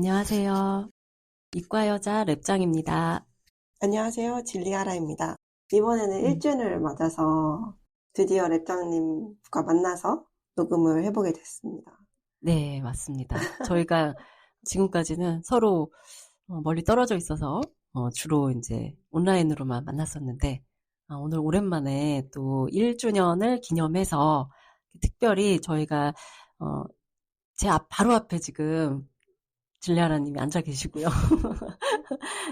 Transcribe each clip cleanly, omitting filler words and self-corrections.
안녕하세요. 이과 여자 랩장입니다. 안녕하세요. 진리아라입니다. 이번에는 1주년을 맞아서 드디어 랩장님과 만나서 녹음을 해보게 됐습니다. 네, 맞습니다. 저희가 지금까지는 서로 멀리 떨어져 있어서 주로 이제 온라인으로만 만났었는데 오늘 오랜만에 또 1주년을 기념해서 특별히 저희가 제 바로 앞에 지금 진리아라님이 앉아 계시고요.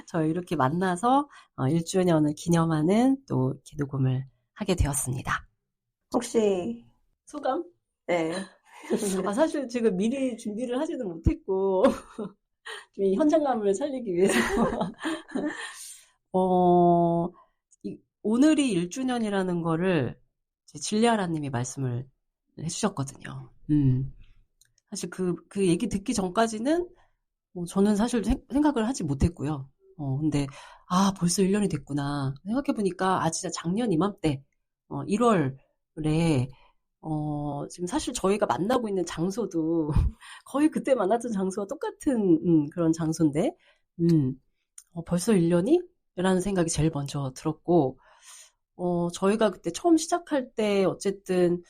저희 이렇게 만나서 1주년을 기념하는 또 이렇게 녹음을 하게 되었습니다. 혹시 소감? 네. 사실 지금 미리 준비를 하지는 못했고 좀 이 현장감을 살리기 위해서 오늘이 1주년이라는 거를 진리아라님이 말씀을 해주셨거든요. 사실 그 얘기 듣기 전까지는 저는 사실 생각을 하지 못했고요. 근데 벌써 1년이 됐구나 생각해보니까 진짜 작년 이맘때 1월에 지금 사실 저희가 만나고 있는 장소도 거의 그때 만났던 장소와 똑같은 그런 장소인데 벌써 1년이? 라는 생각이 제일 먼저 들었고 저희가 그때 처음 시작할 때 어쨌든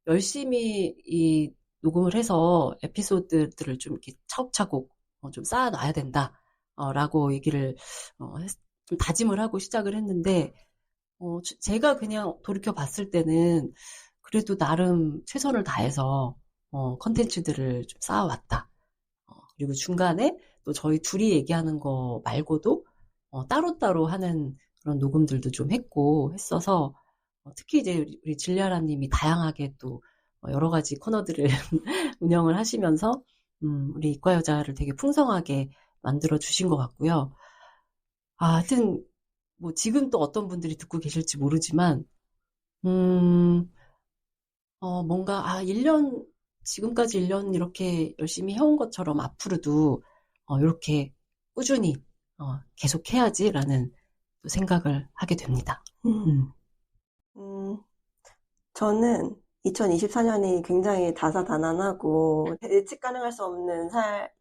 열심히 이 녹음을 해서 에피소드들을 좀 이렇게 차곡차곡 좀 쌓아놔야 된다 라고 얘기를 좀 다짐을 하고 시작을 했는데 제가 그냥 돌이켜 봤을 때는 그래도 나름 최선을 다해서 컨텐츠들을 좀 쌓아왔다. 그리고 중간에 또 저희 둘이 얘기하는 거 말고도 따로따로 하는 그런 녹음들도 좀 했어서 특히 이제 우리 진리아라님이 다양하게 또 여러 가지 코너들을 운영을 하시면서 우리 이과 여자를 되게 풍성하게 만들어 주신 것 같고요. 하여튼 뭐 지금 또 어떤 분들이 듣고 계실지 모르지만 뭔가 1년 지금까지 1년 이렇게 열심히 해온 것처럼 앞으로도 이렇게 꾸준히 계속 해야지라는 또 생각을 하게 됩니다. 저는 2024년이 굉장히 다사다난하고 예측 가능할 수 없는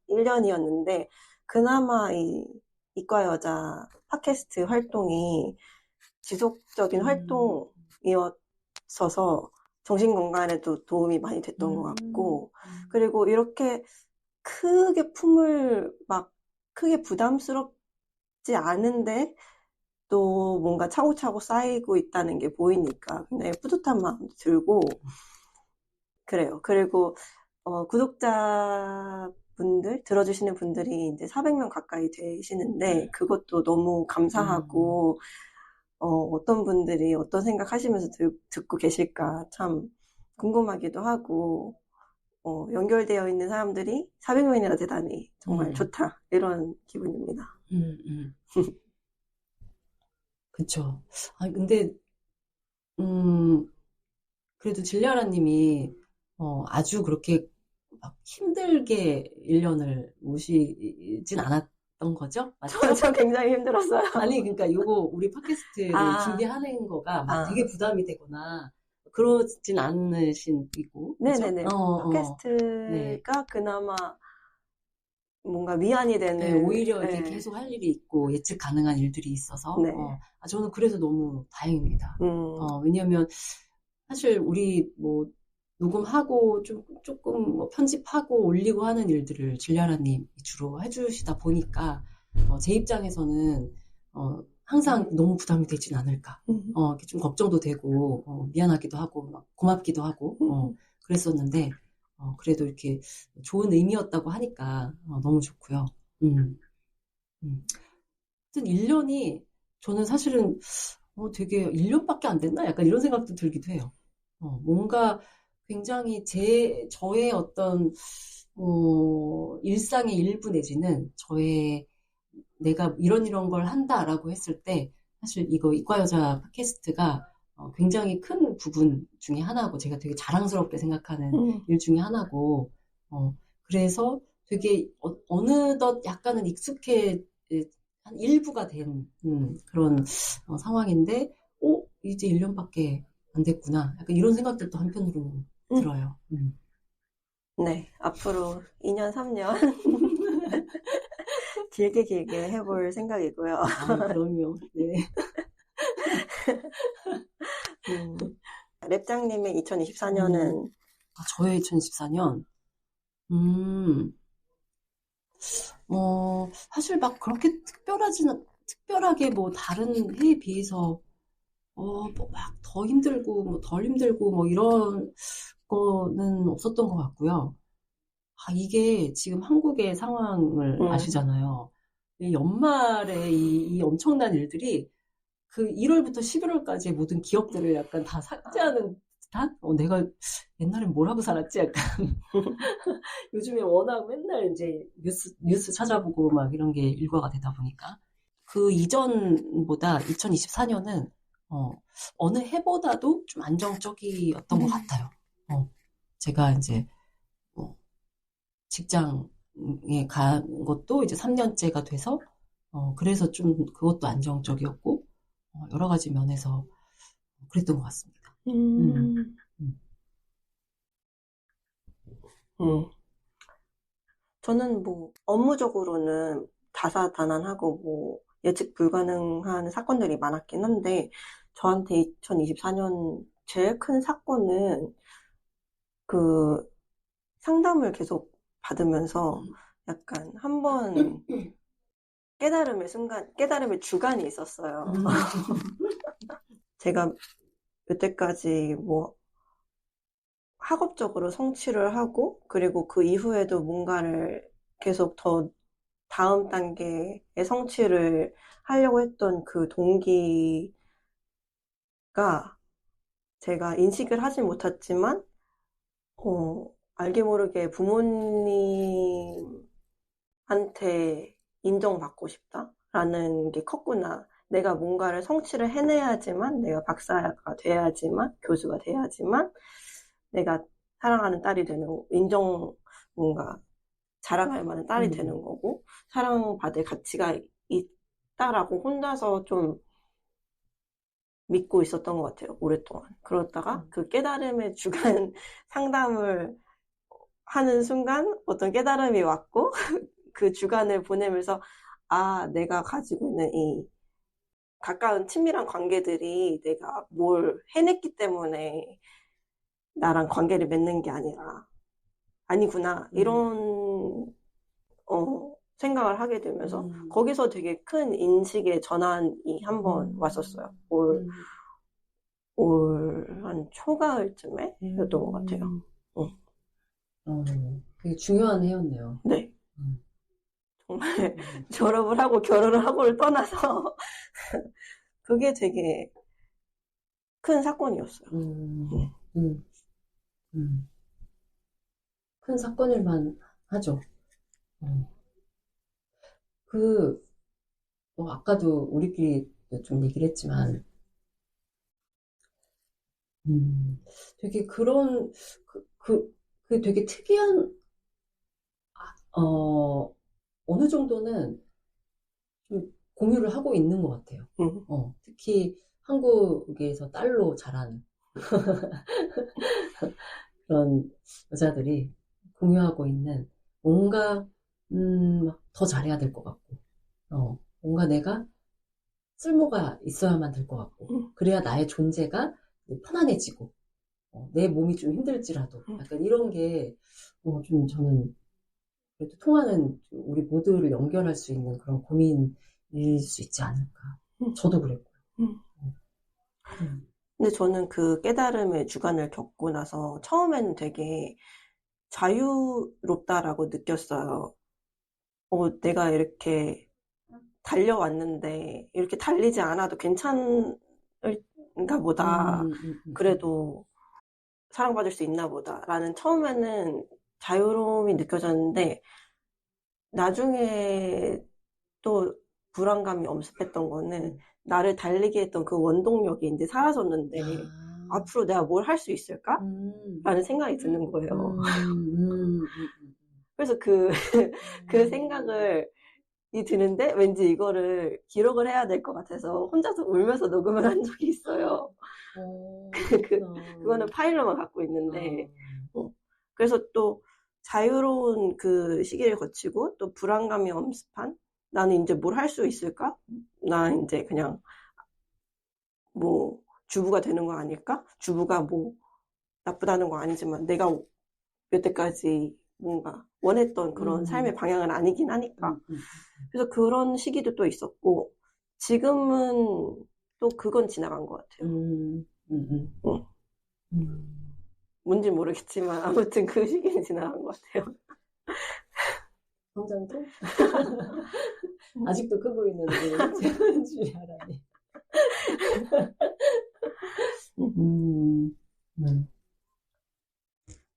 1년이었는데 그나마 이 이과 여자 팟캐스트 활동이 지속적인 활동이었어서 정신건강에도 도움이 많이 됐던 것 같고 그리고 이렇게 크게 크게 부담스럽지 않은데 또 뭔가 차곡차곡 쌓이고 있다는 게 보이니까 굉장히 뿌듯한 마음도 들고 그래요. 그리고 구독자분들 들어주시는 분들이 이제 400명 가까이 되시는데 그것도 너무 감사하고 어떤 분들이 어떤 생각 하시면서 듣고 계실까 참 궁금하기도 하고 연결되어 있는 사람들이 400명이나 되다니 정말 좋다 이런 기분입니다. 그쵸. 근데 그래도 진리아라님이 아주 그렇게 막 힘들게 1년을 모시진 않았던 거죠? 맞죠? 저 굉장히 힘들었어요. 아니 그러니까 요거 우리 팟캐스트를 준비하는 거가 막 되게 부담이 되거나 그러진 않으신이고 네네네. 그죠? 팟캐스트가 그나마 뭔가 위안이 되는 네, 오히려 이렇게 계속 할 일이 있고 예측 가능한 일들이 있어서 네. 저는 그래서 너무 다행입니다. 왜냐면 사실 우리 뭐 녹음하고 조금 뭐 편집하고 올리고 하는 일들을 진리아라님이 주로 해주시다 보니까 제 입장에서는 항상 너무 부담이 되진 않을까 이렇게 좀 걱정도 되고 미안하기도 하고 막 고맙기도 하고 그랬었는데 그래도 이렇게 좋은 의미였다고 하니까 너무 좋고요. 하여튼 1년이 저는 사실은 되게 1년밖에 안 됐나? 약간 이런 생각도 들기도 해요. 뭔가 굉장히 저의 어떤 일상의 일부 내지는 내가 이런 걸 한다라고 했을 때 사실 이거 이과 여자 팟캐스트가 굉장히 큰 부분 중에 하나고 제가 되게 자랑스럽게 생각하는 일 중에 하나고 그래서 되게 어느덧 약간은 한 일부가 된 그런 상황인데 이제 1년밖에 안 됐구나. 약간 이런 생각들도 한편으로는 들어요. 네, 앞으로 2년, 3년 길게 길게 해볼 생각이고요. 그럼요. 네. 랩장님의 2024년은 저의 2014년, 사실 막 그렇게 특별하게 뭐 다른 해에 비해서, 뭐 막 더 힘들고, 뭐 덜 힘들고, 뭐 이런 거는 없었던 것 같고요. 이게 지금 한국의 상황을 아시잖아요. 이 연말에 이 엄청난 일들이 그 1월부터 11월까지의 모든 기업들을 약간 다 삭제하는 듯한? 내가 옛날엔 뭘 하고 살았지? 약간. 요즘에 워낙 맨날 이제 뉴스 찾아보고 막 이런 게 일과가 되다 보니까. 그 이전보다 2024년은, 어느 해보다도 좀 안정적이었던 것 같아요. 제가 이제, 직장에 간 것도 이제 3년째가 돼서, 그래서 좀 그것도 안정적이었고, 여러 가지 면에서 그랬던 것 같습니다. 저는 뭐 업무적으로는 다사다난하고 뭐 예측 불가능한 사건들이 많았긴 한데 저한테 2024년 제일 큰 사건은 그 상담을 계속 받으면서 약간 한번 깨달음의 주간이 있었어요. 제가 여태까지 뭐 학업적으로 성취를 하고 그리고 그 이후에도 뭔가를 계속 더 다음 단계의 성취를 하려고 했던 그 동기가 제가 인식을 하지 못했지만 알게 모르게 부모님한테 인정받고 싶다라는 게 컸구나. 내가 뭔가를 성취를 해내야지만, 내가 박사가 돼야지만, 교수가 돼야지만, 내가 사랑하는 딸이 되는, 뭔가, 자랑할 만한 딸이 되는 거고, 사랑받을 가치가 있다라고 혼자서 좀 믿고 있었던 것 같아요, 오랫동안. 그러다가 그 깨달음의 주간 상담을 하는 순간 어떤 깨달음이 왔고, 그 주간을 보내면서, 내가 가지고 있는 이 가까운 친밀한 관계들이 내가 뭘 해냈기 때문에 나랑 관계를 맺는 게 아니구나. 이런, 생각을 하게 되면서 거기서 되게 큰 인식의 전환이 한번 왔었어요. 한 초가을쯤에 였던 것 같아요. 되게 중요한 해였네요. 네. 정말 졸업을 하고 결혼을 하고를 떠나서 그게 되게 큰 사건이었어요. 큰 사건일만 하죠. 아까도 우리끼리 좀 얘기를 했지만, 되게 되게 특이한, 어느 정도는 좀 공유를 하고 있는 것 같아요. 특히 한국에서 딸로 자란 그런 여자들이 공유하고 있는 뭔가, 더 잘해야 될 것 같고, 뭔가 내가 쓸모가 있어야만 될 것 같고, 그래야 나의 존재가 편안해지고, 내 몸이 좀 힘들지라도, 약간 이런 게, 좀 저는 그래도 통하는 우리 모두를 연결할 수 있는 그런 고민일 수 있지 않을까. 저도 그랬고요. 근데 저는 그 깨달음의 주간을 겪고 나서 처음에는 되게 자유롭다라고 느꼈어요. 내가 이렇게 달려왔는데 이렇게 달리지 않아도 괜찮을까 보다. 그래도 사랑받을 수 있나 보다라는 처음에는 자유로움이 느껴졌는데 나중에 또 불안감이 엄습했던 거는 나를 달리게 했던 그 원동력이 이제 사라졌는데 앞으로 내가 뭘 할 수 있을까? 라는 생각이 드는 거예요. 그래서 그 생각을 드는데 왠지 이거를 기록을 해야 될 것 같아서 혼자서 울면서 녹음을 한 적이 있어요. 그거는 파일로만 갖고 있는데 그래서 또 자유로운 그 시기를 거치고 또 불안감이 엄습한 나는 이제 뭘 할 수 있을까? 나 이제 그냥 뭐 주부가 되는 거 아닐까? 주부가 뭐 나쁘다는 거 아니지만 내가 여태까지 뭔가 원했던 그런 삶의 방향은 아니긴 하니까. 그래서 그런 시기도 또 있었고 지금은 또 그건 지나간 것 같아요. 뭔지 모르겠지만 아무튼 그 시기는 지나간 것 같아요. 성장도? 아직도 크고 있는 우리 줄리아라니.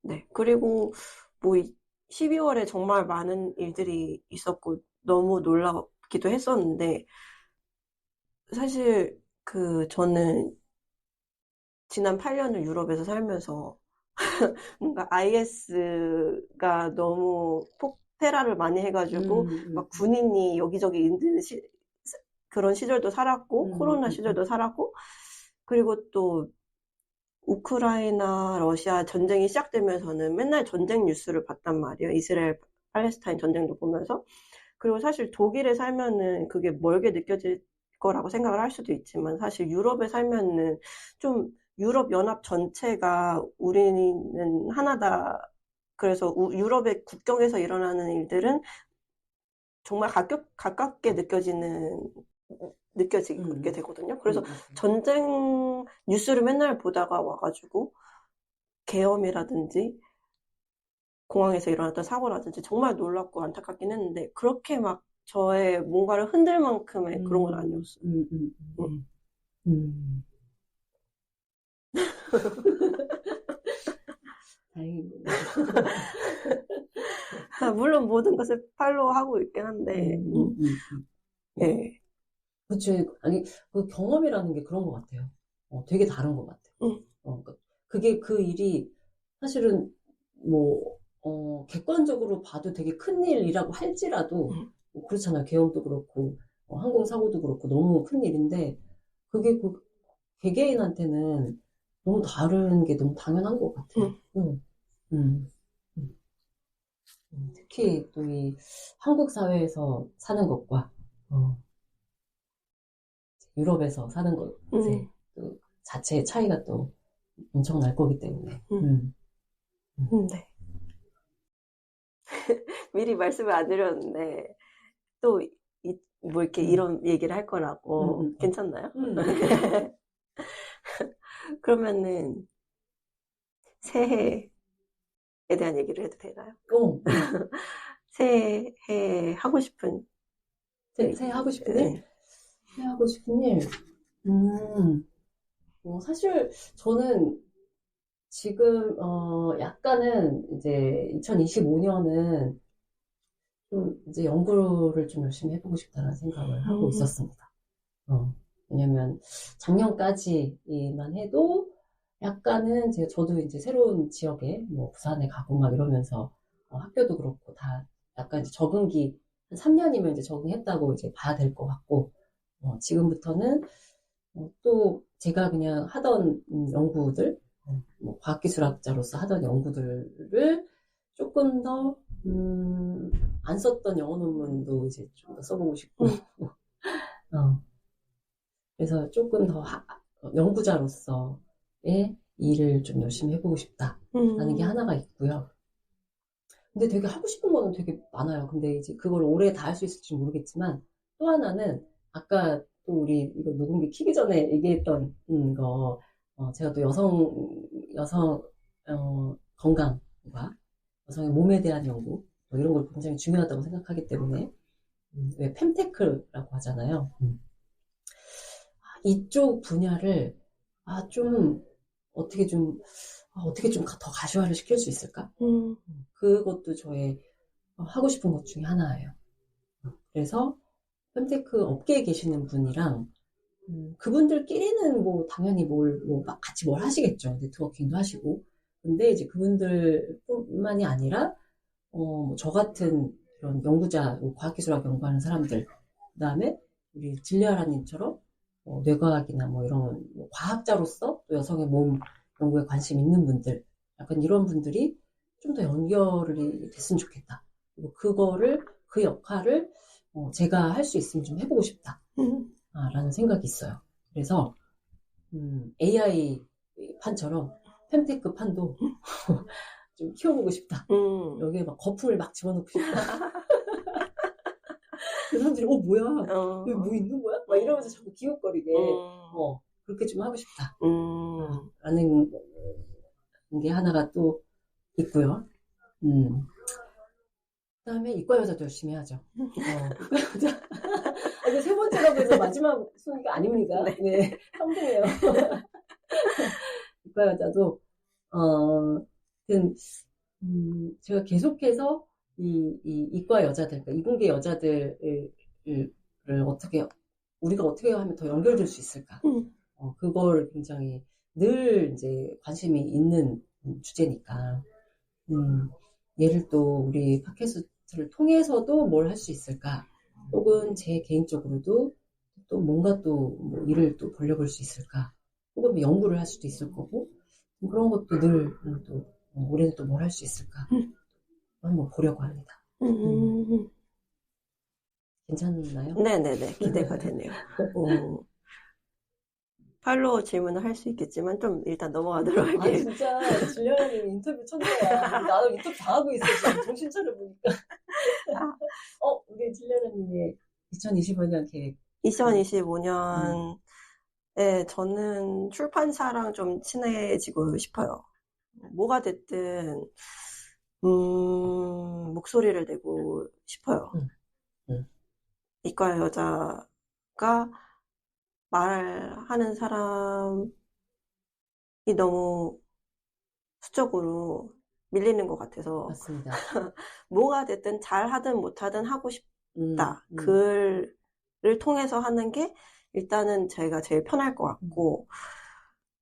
네. 그리고 뭐 12월에 정말 많은 일들이 있었고 너무 놀랍기도 했었는데 사실 저는 지난 8년을 유럽에서 살면서 뭔가 IS가 너무 테러를 많이 해가지고 막 군인이 여기저기 있는 그런 시절도 살았고 코로나 시절도 살았고 그리고 또 우크라이나 러시아 전쟁이 시작되면서는 맨날 전쟁 뉴스를 봤단 말이에요. 이스라엘 팔레스타인 전쟁도 보면서. 그리고 사실 독일에 살면은 그게 멀게 느껴질 거라고 생각을 할 수도 있지만 사실 유럽에 살면은 좀 유럽 연합 전체가 우리는 하나다. 그래서 유럽의 국경에서 일어나는 일들은 정말 가깝게 느껴지게 되거든요. 그래서 전쟁 뉴스를 맨날 보다가 와가지고 계엄이라든지 공항에서 일어났던 사고라든지 정말 놀랍고 안타깝긴 했는데 그렇게 막 저의 뭔가를 흔들 만큼의 그런 건 아니었어요. 다행이구나. 물론 모든 것을 팔로우하고 있긴 한데, 네. 그치. 아니, 그 경험이라는 게 그런 것 같아요. 되게 다른 것 같아요. 그게 그 일이 사실은 뭐, 객관적으로 봐도 되게 큰 일이라고 할지라도, 뭐 그렇잖아요. 계엄도 그렇고, 항공사고도 그렇고, 너무 큰 일인데, 그게 그 개개인한테는 너무 다른 게 너무 당연한 것 같아요. 특히 또 이 한국 사회에서 사는 것과 유럽에서 사는 것의 또 자체의 차이가 또 엄청 날 거기 때문에. 네. 미리 말씀을 안 드렸는데 또 뭐 이렇게 이런 얘기를 할 거라고 괜찮나요? 그러면은 새해에 대한 얘기를 해도 되나요? 새해 하고 싶은 새해 하고 싶은 일? 새해 하고 싶은 일? 사실 저는 지금 약간은 이제 2025년은 좀 이제 연구를 좀 열심히 해보고 싶다는 생각을 하고 있었습니다. 왜냐면 작년까지만 해도 약간은 저도 이제 새로운 지역에 뭐 부산에 가고 막 이러면서 학교도 그렇고 다 약간 이제 적응기 한 3년이면 이제 적응했다고 이제 봐야 될 것 같고 지금부터는 또 제가 그냥 하던 연구들 뭐 과학기술학자로서 하던 연구들을 조금 더 안 썼던 영어 논문도 이제 좀 더 써보고 싶고 그래서 조금 더 연구자로서의 일을 좀 열심히 해보고 싶다라는 게 하나가 있고요. 근데 되게 하고 싶은 거는 되게 많아요. 근데 이제 그걸 올해 다 할 수 있을지 모르겠지만 또 하나는 아까 또 우리 이거 녹음기 키기 전에 얘기했던 거 제가 또 여성 건강과 여성의 몸에 대한 연구 뭐 이런 걸 굉장히 중요하다고 생각하기 때문에 왜 fem테크라고 하잖아요. 이쪽 분야를 좀 어떻게 좀 더 가시화를 시킬 수 있을까? 그것도 저의 하고 싶은 것 중에 하나예요. 그래서 fem테크 업계에 계시는 분이랑 그분들끼리는 뭐 당연히 막 같이 뭘 하시겠죠. 네트워킹도 하시고. 근데 이제 그분들뿐만이 아니라 저 같은 이런 연구자, 과학기술학 연구하는 사람들, 그 다음에 우리 진리아라님처럼 뇌과학이나 뭐 이런 과학자로서 또 여성의 몸 연구에 관심 있는 분들, 약간 이런 분들이 좀 더 연결이 됐으면 좋겠다. 그리고 그 역할을 제가 할 수 있으면 좀 해보고 싶다. 라는 생각이 있어요. 그래서 AI 판처럼 fem테크 판도 좀 키워보고 싶다. 여기에 막 거품을 막 집어넣고 싶다. 그 사람들이 뭐야? 여기 뭐 있는 거야? 막 이러면서 자꾸 기웃거리게 그렇게 좀 하고 싶다. 라는 게 하나가 또 있고요. 그다음에 이과 여자도 열심히 하죠. 이과 여자. 이거 세 번째라고 해서 마지막 순위가 아닙니다. 네, 평등해요. 이과 여자도 제가 계속해서 이 이과 여자들, 그러니까 이공계 여자들을 우리가 어떻게 하면 더 연결될 수 있을까? 그걸 굉장히 늘 이제 관심이 있는 주제니까. 얘를 또 우리 팟캐스트를 통해서도 뭘 할 수 있을까? 혹은 제 개인적으로도 또 뭔가 또 뭐 일을 또 벌려볼 수 있을까? 혹은 뭐 연구를 할 수도 있을 거고 그런 것도 늘 또 올해는 또 뭘 할 수 있을까? 한번 보려고 합니다. 괜찮나요? 네네네, 기대가 되네요. 팔로우 질문을 할 수 있겠지만 좀 일단 넘어가도록 할게요. 진짜 줄리아님 인터뷰 천재야. 나도 인터뷰 다 하고 있어 지금 정신 차려보니까. 우리 줄리아님의 2025년 계획. 2025년에 저는 출판사랑 좀 친해지고 싶어요. 뭐가 됐든 목소리를 내고 싶어요. 이과 여자가 말하는 사람이 너무 수적으로 밀리는 것 같아서 맞습니다. 뭐가 됐든 잘하든 못하든 하고 싶다. 글을 통해서 하는 게 일단은 제가 제일 편할 것 같고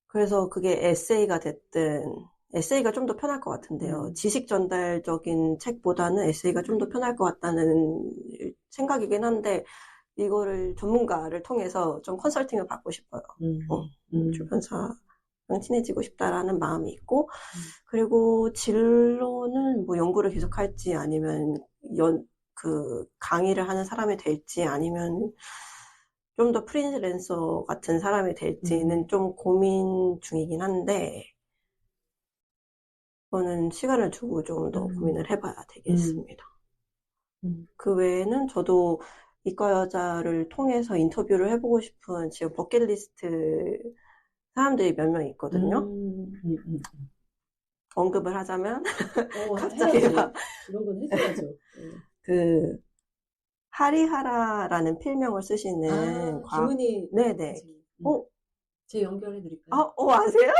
그래서 그게 에세이가 됐든 에세이가 좀 더 편할 것 같은데요. 지식 전달적인 책보다는 에세이가 좀 더 편할 것 같다는 생각이긴 한데 이거를 전문가를 통해서 좀 컨설팅을 받고 싶어요. 출판사랑 친해지고 싶다라는 마음이 있고 그리고 진로는 뭐 연구를 계속 할지 아니면 강의를 하는 사람이 될지 아니면 좀 더 프리랜서 같은 사람이 될지는 좀 고민 중이긴 한데 그거는 시간을 두고 좀 더 고민을 해봐야 되겠습니다. 그 외에는 저도 이과 여자를 통해서 인터뷰를 해보고 싶은 지금 버킷리스트 사람들이 몇 명 있거든요. 언급을 하자면 갑자기 막 이런 건 해줘야죠. 그 하리하라라는 필명을 쓰시는 김은희. 네네. 제 연결해드릴까요? 아세요?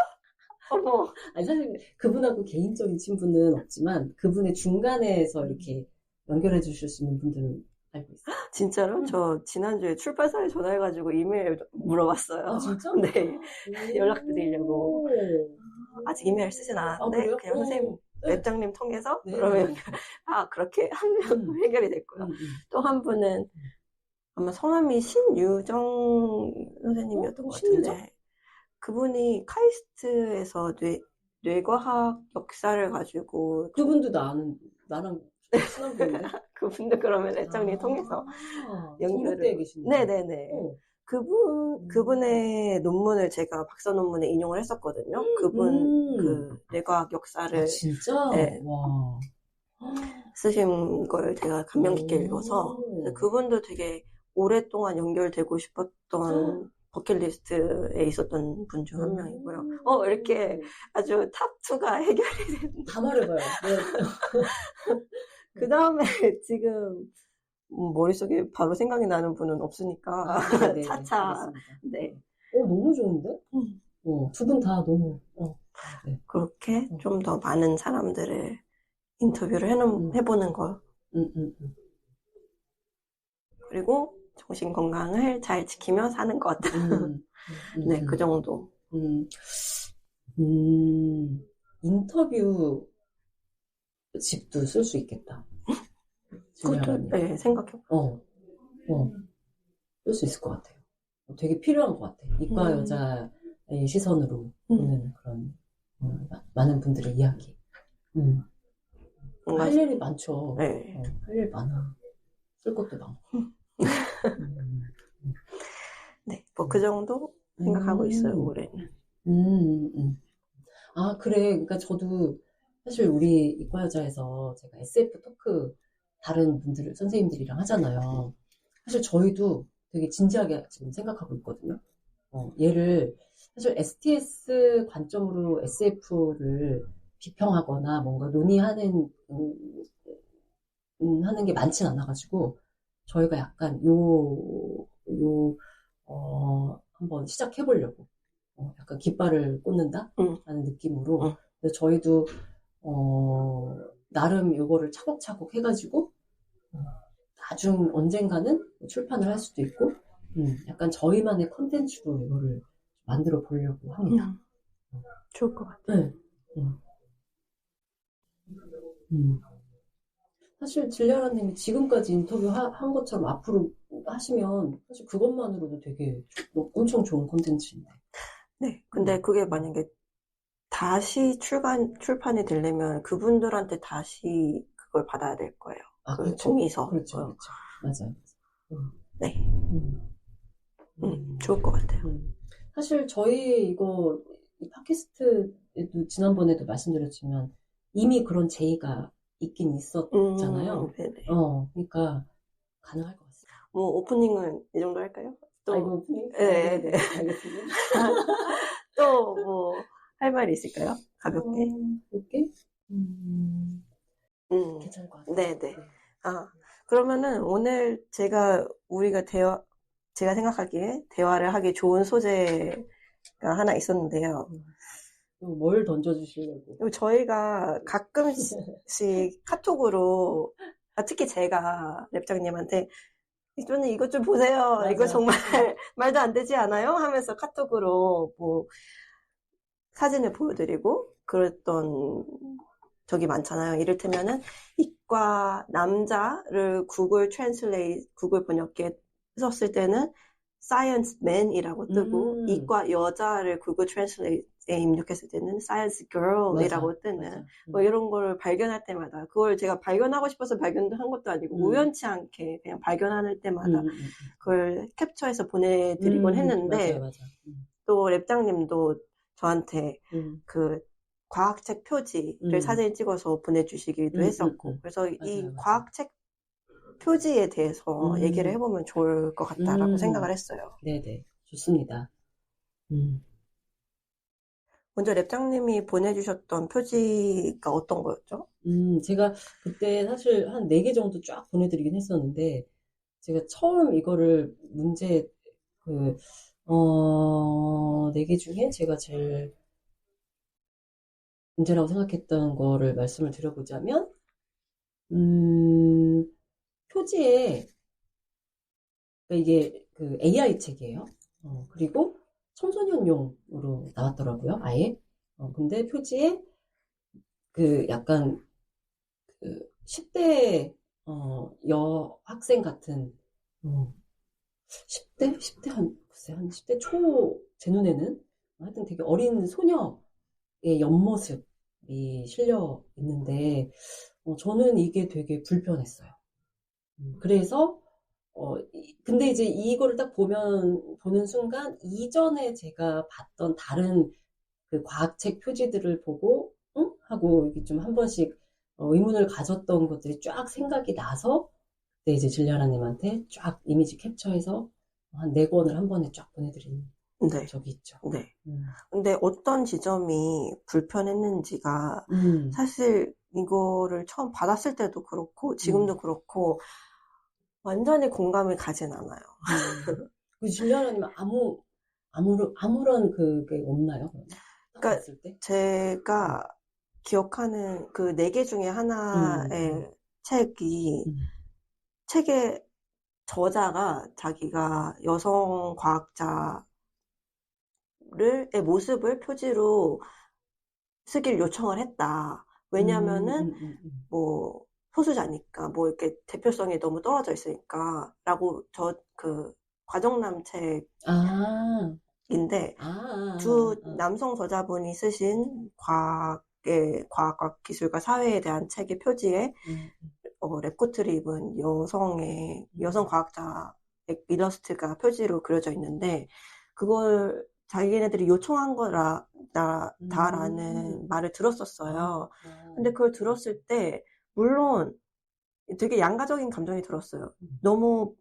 어머. 아니 사실 그분하고 개인적인 친분은 없지만 그분의 중간에서 이렇게 연결해 주실 수 있는 분들은 알고 있어요. 진짜로? 저 지난주에 출판사에 전화해가지고 이메일 물어봤어요. 진짜? 네. 연락드리려고. 아직 이메일 쓰진 않았는데 그냥 선생님 웹장님 통해서 그러면 그렇게 한 명 해결이 됐고요. 또 한 분은 아마 성함이 신유정 선생님이었던 것 같은데 그분이 카이스트에서 뇌과학 역사를 가지고 그분도 나랑 친한 분인데 그분도 그러면 웹장님 통해서 연결을 계시는 네네네. 그분의 논문을 제가 박사 논문에 인용을 했었거든요. 그분 그 뇌과학 역사를 진짜? 네, 와. 쓰신 걸 제가 감명 깊게 읽어서 그분도 되게 오랫동안 연결되고 싶었던 버킷리스트에 있었던 분 중 한 명이고요. 이렇게 아주 탑2가 해결이 됐는데 다 말해봐요. 그 다음에 지금 머릿속에 바로 생각이 나는 분은 없으니까 차차 네. 너무 좋은데? 두 분 다 너무 그렇게 좀 더 많은 사람들을 인터뷰를 해보는 거 그리고 정신 건강을 잘 지키며 사는 것 네, 그 정도 인터뷰 집도 쓸 수 있겠다. 그것도 네, 생각해봐요. 쓸 수 있을 것 같아요. 되게 필요한 것 같아. 이과 여자의 시선으로 보는 그런 많은 분들의 이야기. 뭔가, 할 일이 많죠. 네. 할 일 많아. 쓸 것도 많고. 음, 네, 뭐 그 정도 생각하고 있어요, 음, 올해는. 아, 그래. 그러니까 저도 사실 우리 이과여자에서 제가 SF 토크 다른 분들, 선생님들이랑 하잖아요. 사실 저희도 되게 진지하게 지금 생각하고 있거든요. 얘를 사실 STS 관점으로 SF를 비평하거나 뭔가 논의하는 하는 게 많진 않아가지고 저희가 약간 한번 시작해보려고 약간 깃발을 꽂는다 응, 라는 느낌으로 응. 그래서 저희도 나름 요거를 차곡차곡 해가지고 어, 나중 언젠가는 출판을 할 수도 있고 약간 저희만의 컨텐츠로 이거를 만들어 보려고 합니다. 좋을 것 같아요. 네. 음. 사실 질리아라님이 지금까지 인터뷰 한 것처럼 앞으로 하시면 사실 그것만으로도 되게 엄청 좋은 콘텐츠인데. 네, 근데 그게 만약에 다시 출판이 되려면 그분들한테 다시 그걸 받아야 될 거예요. 아, 그 그렇죠. 동의서. 그렇죠. 그렇죠. 맞아요. 네, 음, 좋을 것 같아요. 사실 저희 이거 이 팟캐스트에도 지난번에도 말씀드렸지만 이미 그런 제의가 있긴 있었잖아요. 네네. 그러니까 가능할 것 같습니다. 뭐 오프닝은 이 정도 할까요? 또, 이거 오프닝? 네. 네, 알겠습니다. 또 뭐 할 말이 있을까요? 가볍게. 이렇게? 괜찮을 것 같아요. 네네. 네. 아, 그러면은 오늘 제가 생각하기에 대화를 하기 좋은 소재가 하나 있었는데요. 그리고 뭘 던져주시려고. 저희가 가끔씩 카톡으로, 특히 제가 랩장님한테 저는 이것 좀 보세요. 맞아. 이거 정말 말도 안 되지 않아요? 하면서 카톡으로 뭐 사진을 보여드리고 그랬던 적이 많잖아요. 이를테면은 이과 남자를 구글 번역기에 썼을 때는 science man이라고 뜨고 이과 여자를 구글 트랜슬레이트에 입력했을 때는 science girl이라고 맞아, 뜨는 맞아. 뭐 이런 걸 발견할 때마다 그걸 제가 발견하고 싶어서 발견한 것도 아니고 우연치 않게 그냥 발견할 때마다 그걸 캡처해서 보내드리곤 했는데 맞아. 또 랩장님도 저한테 그 과학책 표지를 사진 찍어서 보내주시기도 했었고 그래서 이 맞아요. 과학책 표지에 대해서 얘기를 해보면 좋을 것 같다라고 생각을 했어요. 네네. 좋습니다. 먼저 랩장님이 보내주셨던 표지가 어떤 거였죠? 제가 그때 사실 한 4개 정도 쫙 보내드리긴 했었는데, 제가 처음 이거를 그, 4개 중에 제가 제일 문제라고 생각했던 거를 말씀을 드려보자면, 표지에, 그러니까 이게 그 AI 책이에요. 그리고 청소년용으로 나왔더라고요, 아예. 근데 표지에 그 약간 그 10대 여학생 같은 10대? 10대 글쎄 한 10대 초 제 눈에는 하여튼 되게 어린 소녀의 옆모습이 실려 있는데 저는 이게 되게 불편했어요. 그래서 근데 이제 이거를 딱 보는 순간 이전에 제가 봤던 다른 그 과학책 표지들을 보고 응? 하고 이게 좀 한 번씩 의문을 가졌던 것들이 쫙 생각이 나서 그때 이제 질리아라님한테 쫙 이미지 캡처해서 한 4권을 한 번에 쫙 보내드린 네. 적이 있죠. 네. 근데 어떤 지점이 불편했는지가 사실 이거를 처음 받았을 때도 그렇고 지금도 그렇고 완전히 공감이 가진 않아요. 그 질리아라님은 아무런 그게 없나요? 딱 그러니까 봤을 때? 제가 기억하는 그 4개 중에 하나의 책의 저자가 자기가 여성 과학자의 모습을 표지로 쓰기를 요청을 했다. 왜냐면은 뭐 소수자니까 뭐 이렇게 대표성이 너무 떨어져 있으니까 라고 그 과정남 책인데 두 남성 저자분이 쓰신 과학 한국의 과학과 기술과 사회에 대한 책의 표지에 랩코트를 입은 여성 과학자 일러스트가 표지로 그려져 있는데 그걸 자기네들이 요청한 다라는 말을 들었었어요. 근데 그걸 들었을 때 물론 되게 양가적인 감정이 들었어요. 너무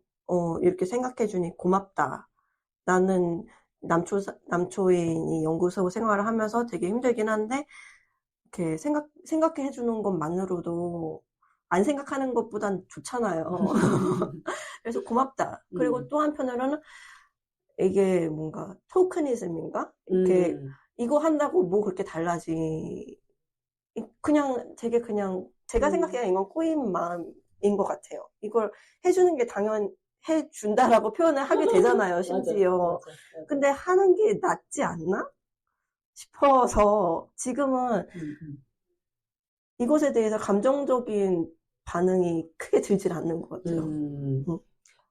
이렇게 생각해주니 고맙다. 나는 남초인이 연구소 생활을 하면서 되게 힘들긴 한데 이렇게 생각해주는 것만으로도 안 생각하는 것보단 좋잖아요. 그래서 고맙다. 그리고 또 한편으로는 이게 뭔가 토크니즘인가? 이렇게 이거 한다고 뭐 그렇게 달라지? 그냥 되게 그냥 제가 생각하기엔 이건 꼬인 마음인 것 같아요. 이걸 해주는 게 당연 해준다라고 표현을 하게 되잖아요. 심지어. 맞아. 근데 하는 게 낫지 않나? 싶어서 지금은 이것에 대해서 감정적인 반응이 크게 들질 않는 것 같아요.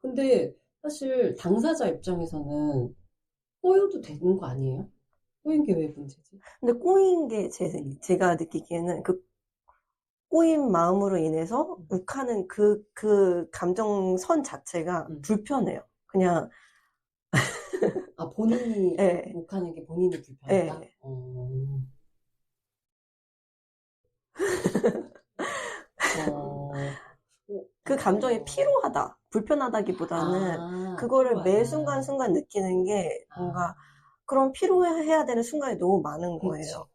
근데 사실 당사자 입장에서는 꼬여도 되는 거 아니에요? 꼬인 게 왜 문제지? 근데 꼬인 게 제가 느끼기에는 그 꼬인 마음으로 인해서 욱하는 그 감정선 자체가 불편해요. 그냥 본인이 네. 욱하는 게 본인이 불편하다? 네. 그 감정이 피로하다. 불편하다기보다는 그거를 피로하다. 매 순간순간 느끼는 게 뭔가 그런 피로해야 되는 순간이 너무 많은 거예요.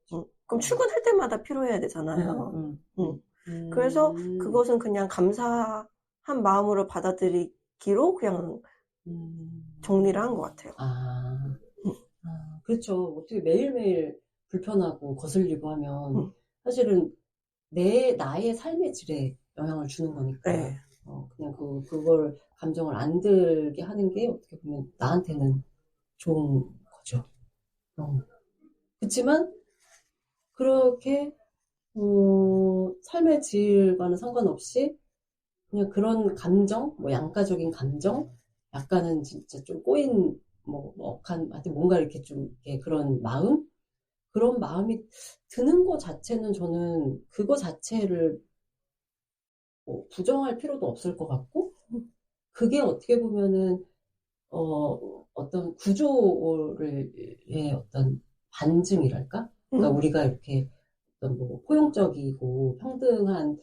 그렇죠. 그럼 출근할 때마다 피로해야 되잖아요. 그래서 그것은 그냥 감사한 마음으로 받아들이기로 그냥 정리를 한 것 같아요. 그렇죠. 어떻게 매일매일 불편하고 거슬리고 하면 사실은 나의 삶의 질에 영향을 주는 거니까. 네. 그냥 그걸 감정을 안 들게 하는 게 어떻게 보면 나한테는 좋은 거죠. 그렇지만 그렇게 삶의 질과는 상관없이 그냥 그런 감정, 뭐 양가적인 감정, 약간은 진짜 좀 꼬인 하여튼 뭔가 이렇게 좀 그런 그런 마음이 드는 거 자체는 저는 그거 자체를 부정할 필요도 없을 것 같고, 그게 어떻게 보면은 어떤 구조의 어떤 반증이랄까? 그러니까 우리가 이렇게 어떤 포용적이고 평등한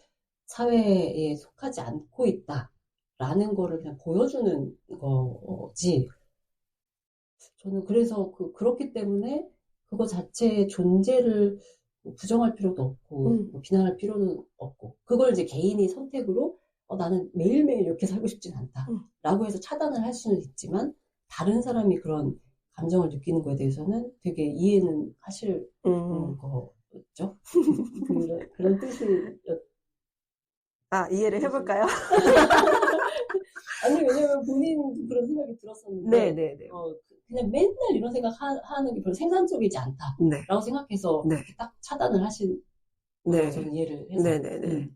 사회에 속하지 않고 있다라는 거를 그냥 보여주는 거지. 저는 그래서 그렇기 때문에 그거 자체의 존재를 부정할 필요도 없고 비난할 필요는 없고 그걸 이제 개인이 선택으로 나는 매일매일 이렇게 살고 싶진 않다라고 해서 차단을 할 수는 있지만 다른 사람이 그런 감정을 느끼는 거에 대해서는 되게 이해는 하실 거죠. 그런 뜻이었. 이해를 해볼까요? 아니 왜냐면 본인 그런 생각이 들었었는데 네네네. 그냥 맨날 이런 생각 하는 게 별로 생산적이지 않다라고 생각해서 이렇게 딱 차단을 하신 거라고 저는 이해를 해서. 네네네.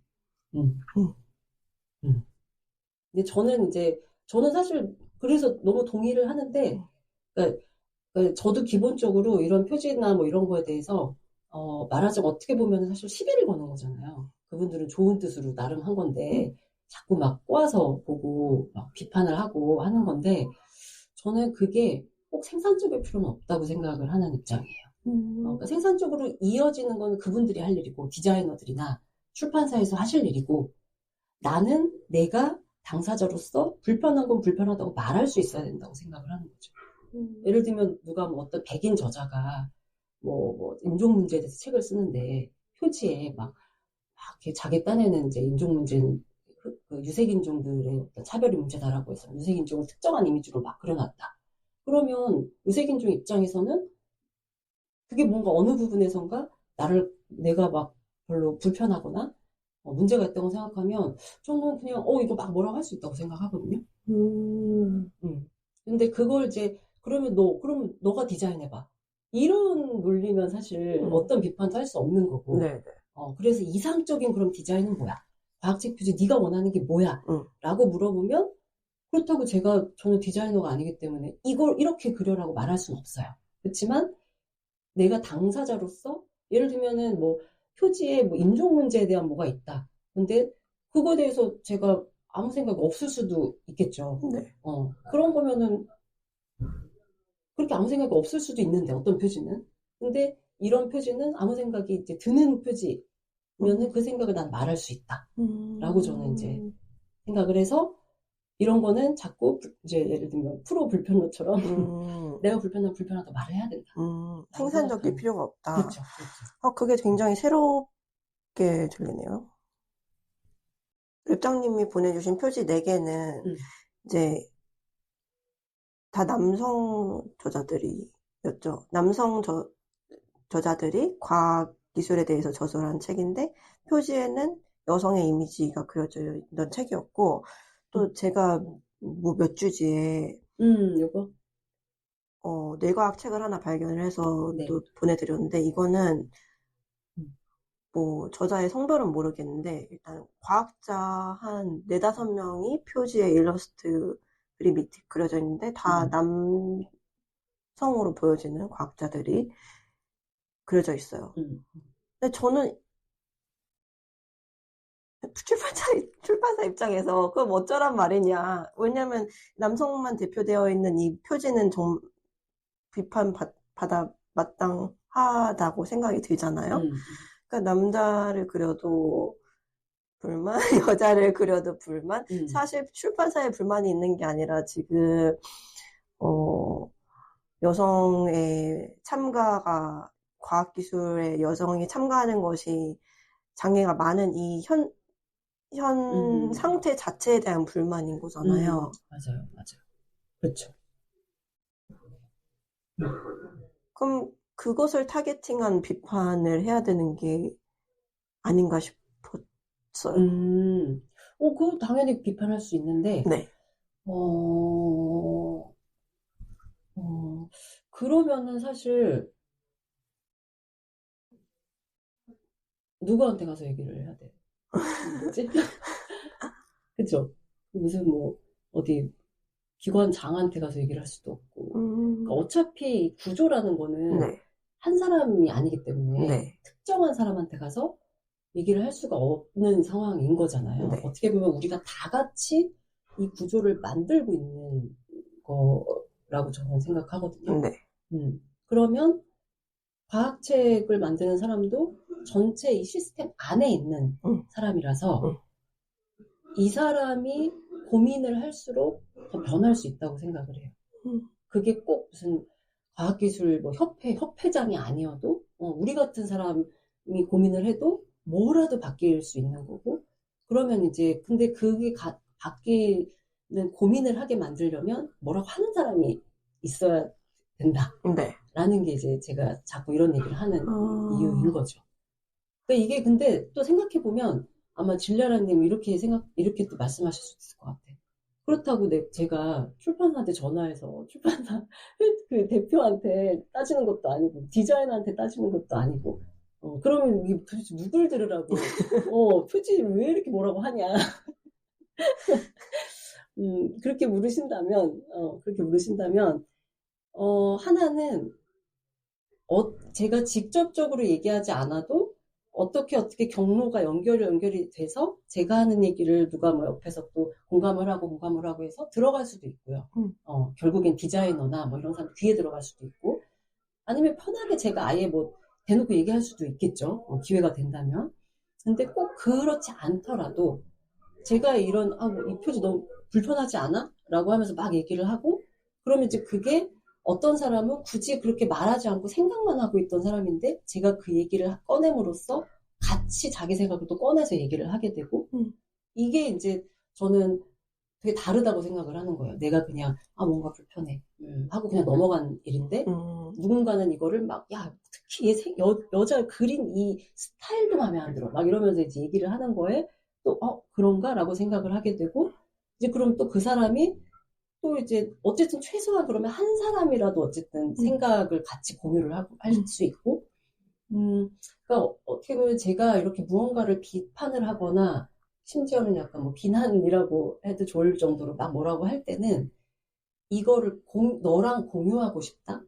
근데 저는 사실 그래서 너무 동의를 하는데, 그러니까 저도 기본적으로 이런 표지나 뭐 이런 거에 대해서 말하자면 어떻게 보면 사실 시비를 거는 거잖아요. 그분들은 좋은 뜻으로 나름 한 건데 자꾸 막 꼬아서 보고 막 비판을 하고 하는 건데 저는 그게 꼭 생산적일 필요는 없다고 생각을 하는 입장이에요. 그러니까 생산적으로 이어지는 건 그분들이 할 일이고 디자이너들이나 출판사에서 하실 일이고 나는 내가 당사자로서 불편한 건 불편하다고 말할 수 있어야 된다고 생각을 하는 거죠. 예를 들면 누가 어떤 백인 저자가 인종 문제에 대해서 책을 쓰는데 표지에 막 이렇게 자기 딴에는 이제 인종 문제는 유색 인종들의 어떤 차별이 문제다라고 해서 유색 인종을 특정한 이미지로 막 그려놨다. 그러면 유색 인종 입장에서는 그게 뭔가 어느 부분에선가 내가 막 별로 불편하거나 문제가 있다고 생각하면 저는 그냥 이거 막 뭐라고 할 수 있다고 생각하거든요. 근데 그걸 이제 그러면 너가 디자인해봐. 이런 논리면 사실 어떤 비판도 할 수 없는 거고. 그래서 이상적인 그런 디자인은 뭐야? 과학책 표지 네가 원하는 게 뭐야? 라고 물어보면 그렇다고 저는 디자이너가 아니기 때문에 이걸 이렇게 그려라고 말할 수는 없어요. 그렇지만 내가 당사자로서 예를 들면은 뭐 표지에 뭐 인종 문제에 대한 뭐가 있다. 근데 그거에 대해서 제가 아무 생각 없을 수도 있겠죠. 네. 그런 거면은 그렇게 아무 생각이 없을 수도 있는데 어떤 표지는. 근데 이런 표지는 아무 생각이 이제 드는 표지면은 그 생각을 난 말할 수 있다라고 저는 이제 생각을 해서 이런 거는 자꾸 이제 예를 들면 프로 불편러처럼 내가 불편하다 말을 해야 된다. 생산적일 필요가 없다. 그렇죠. 그게 굉장히 새롭게 들리네요. 랩장님이 보내주신 표지 4개는 이제 다 남성 저자들이었죠. 남성 저자들이 과학 기술에 대해서 저술한 책인데 표지에는 여성의 이미지가 그려져 있던 책이었고 또 제가 뭐 몇 주지에 요거 뇌과학 책을 하나 발견을 해서 네. 또 보내드렸는데 이거는 뭐 저자의 성별은 모르겠는데 일단 과학자 한 4-5명이 표지에 일러스트들이 밑에 그려져 있는데 다 남성으로 보여지는 과학자들이 그려져 있어요. 근데 저는 출판사 입장에서 그럼 어쩌란 말이냐. 왜냐면 남성만 대표되어 있는 이 표지는 좀 비판받아 마땅하다고 생각이 들잖아요. 그러니까 남자를 그려도 불만, 여자를 그려도 불만. 사실 출판사에 불만이 있는 게 아니라 지금 여성의 참가가 과학기술에 여성이 참가하는 것이 장애가 많은 이 현 상태 자체에 대한 불만인 거잖아요. 맞아요. 그렇죠. 그럼 그것을 타겟팅한 비판을 해야 되는 게 아닌가 싶었어요. 그거 당연히 비판할 수 있는데, 네. 그러면은 사실 누구한테 가서 얘기를 해야 돼? 뭐지? 그죠? 무슨 뭐 어디 기관장한테 가서 얘기를 할 수도 없고. 그러니까 어차피 구조라는 거는 네. 한 사람이 아니기 때문에 네. 특정한 사람한테 가서 얘기를 할 수가 없는 상황인 거잖아요. 네. 어떻게 보면 우리가 다 같이 이 구조를 만들고 있는 거라고 저는 생각하거든요. 네. 그러면 과학책을 만드는 사람도 전체 이 시스템 안에 있는 사람이라서 이 사람이 고민을 할수록 더 변할 수 있다고 생각을 해요. 그게 꼭 무슨 과학기술 뭐 협회장이 아니어도 우리 같은 사람이 고민을 해도 뭐라도 바뀔 수 있는 거고 그러면 이제 근데 그게 바뀌는 고민을 하게 만들려면 뭐라고 하는 사람이 있어야 된다. 네. 라는 게 이제 제가 자꾸 이런 얘기를 하는 이유인 거죠. 그러니까 이게 근데 또 생각해보면 아마 질리아라님 이렇게 또 말씀하실 수 있을 것 같아. 그렇다고 제가 출판사한테 전화해서 출판사 그 대표한테 따지는 것도 아니고 디자이너한테 따지는 것도 아니고 그러면 이게 도대체 누굴 들으라고 표지 왜 이렇게 뭐라고 하냐 그렇게 물으신다면 하나는 제가 직접적으로 얘기하지 않아도 어떻게 경로가 연결이 돼서 제가 하는 얘기를 누가 뭐 옆에서 또 공감을 하고 해서 들어갈 수도 있고요. 결국엔 디자이너나 뭐 이런 사람 귀에 들어갈 수도 있고 아니면 편하게 제가 아예 뭐 대놓고 얘기할 수도 있겠죠. 기회가 된다면. 근데 꼭 그렇지 않더라도 제가 이런 뭐 이 표지 너무 불편하지 않아? 라고 하면서 막 얘기를 하고 그러면 이제 그게 어떤 사람은 굳이 그렇게 말하지 않고 생각만 하고 있던 사람인데 제가 그 얘기를 꺼냄으로써 같이 자기 생각을 또 꺼내서 얘기를 하게 되고 이게 이제 저는 되게 다르다고 생각을 하는 거예요. 내가 그냥 뭔가 불편해 하고 그냥 넘어간 일인데 누군가는 이거를 막 특히 여자 그린 이 스타일도 마음에 안 들어 막 이러면서 이제 얘기를 하는 거에 또 그런가? 라고 생각을 하게 되고 이제 그럼 또 그 사람이 또 이제 어쨌든 최소한 그러면 한 사람이라도 어쨌든 생각을 같이 공유를 할 수 있고 그러니까 어떻게 보면 제가 이렇게 무언가를 비판을 하거나 심지어는 약간 뭐 비난이라고 해도 좋을 정도로 막 뭐라고 할 때는 이거를 너랑 공유하고 싶다.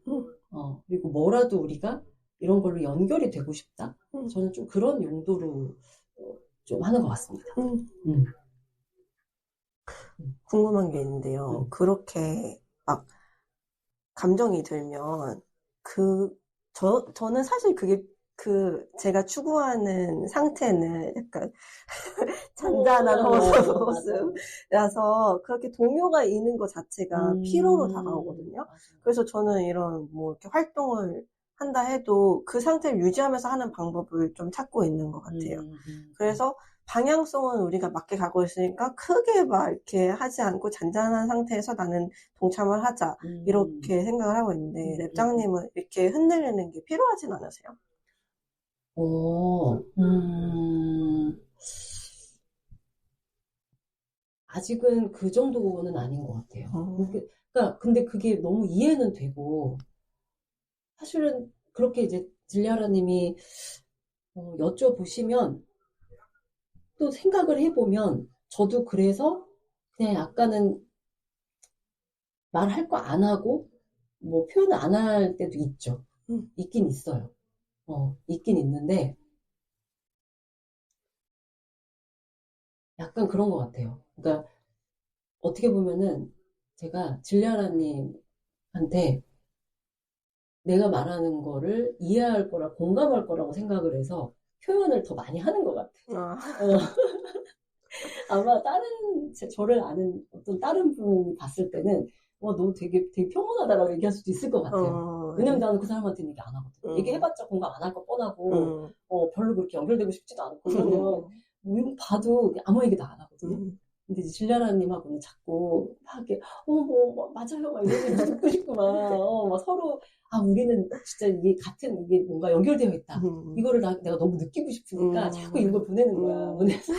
그리고 뭐라도 우리가 이런 걸로 연결이 되고 싶다. 저는 좀 그런 용도로 좀 하는 것 같습니다. 궁금한 게 있는데요. 그렇게 막 감정이 들면 저는 사실 그게 제가 추구하는 상태는 약간 잔잔한 모습이라서 그렇게 동요가 있는 것 자체가 피로로 다가오거든요. 맞아. 그래서 저는 이런 뭐 이렇게 활동을 한다 해도 그 상태를 유지하면서 하는 방법을 좀 찾고 있는 것 같아요. 그래서 방향성은 우리가 맞게 가고 있으니까 크게 막 이렇게 하지 않고 잔잔한 상태에서 나는 동참을 하자 이렇게 생각을 하고 있는데 랩장님은 이렇게 흔들리는 게 필요하진 않으세요? 아직은 그 정도는 아닌 것 같아요. 그러니까 근데 그게 너무 이해는 되고 사실은 그렇게 이제 딜리아라님이 여쭤보시면 또 생각을 해보면 저도 그래서 그냥 약간은 말할 거 안 하고 뭐 표현을 안 할 때도 있죠. 있긴 있어요. 있긴 있는데 약간 그런 것 같아요. 그러니까 어떻게 보면은 제가 질리아라님한테 내가 말하는 거를 이해할 거라 공감할 거라고 생각을 해서 표현을 더 많이 하는 것 같아요. 아마 저를 아는 어떤 다른 분이 봤을 때는 너 되게 평온하다라고 얘기할 수도 있을 것 같아요. 왜냐면 나는 그 사람한테는 얘기 안 하거든. 얘기해봤자 공감 안 할 거 뻔하고 별로 그렇게 연결되고 싶지도 않고 그러면 뭐 이거 봐도 아무 얘기도 안 하거든요. 근데 이제 질리아라님하고는 자꾸 막 이렇게 맞아요 막 이런 얘기 듣고 싶고 막 서로 우리는 진짜 이게 뭔가 연결되어 있다. 이거를 내가 너무 느끼고 싶으니까 자꾸 이걸 보내는 거야. 보내서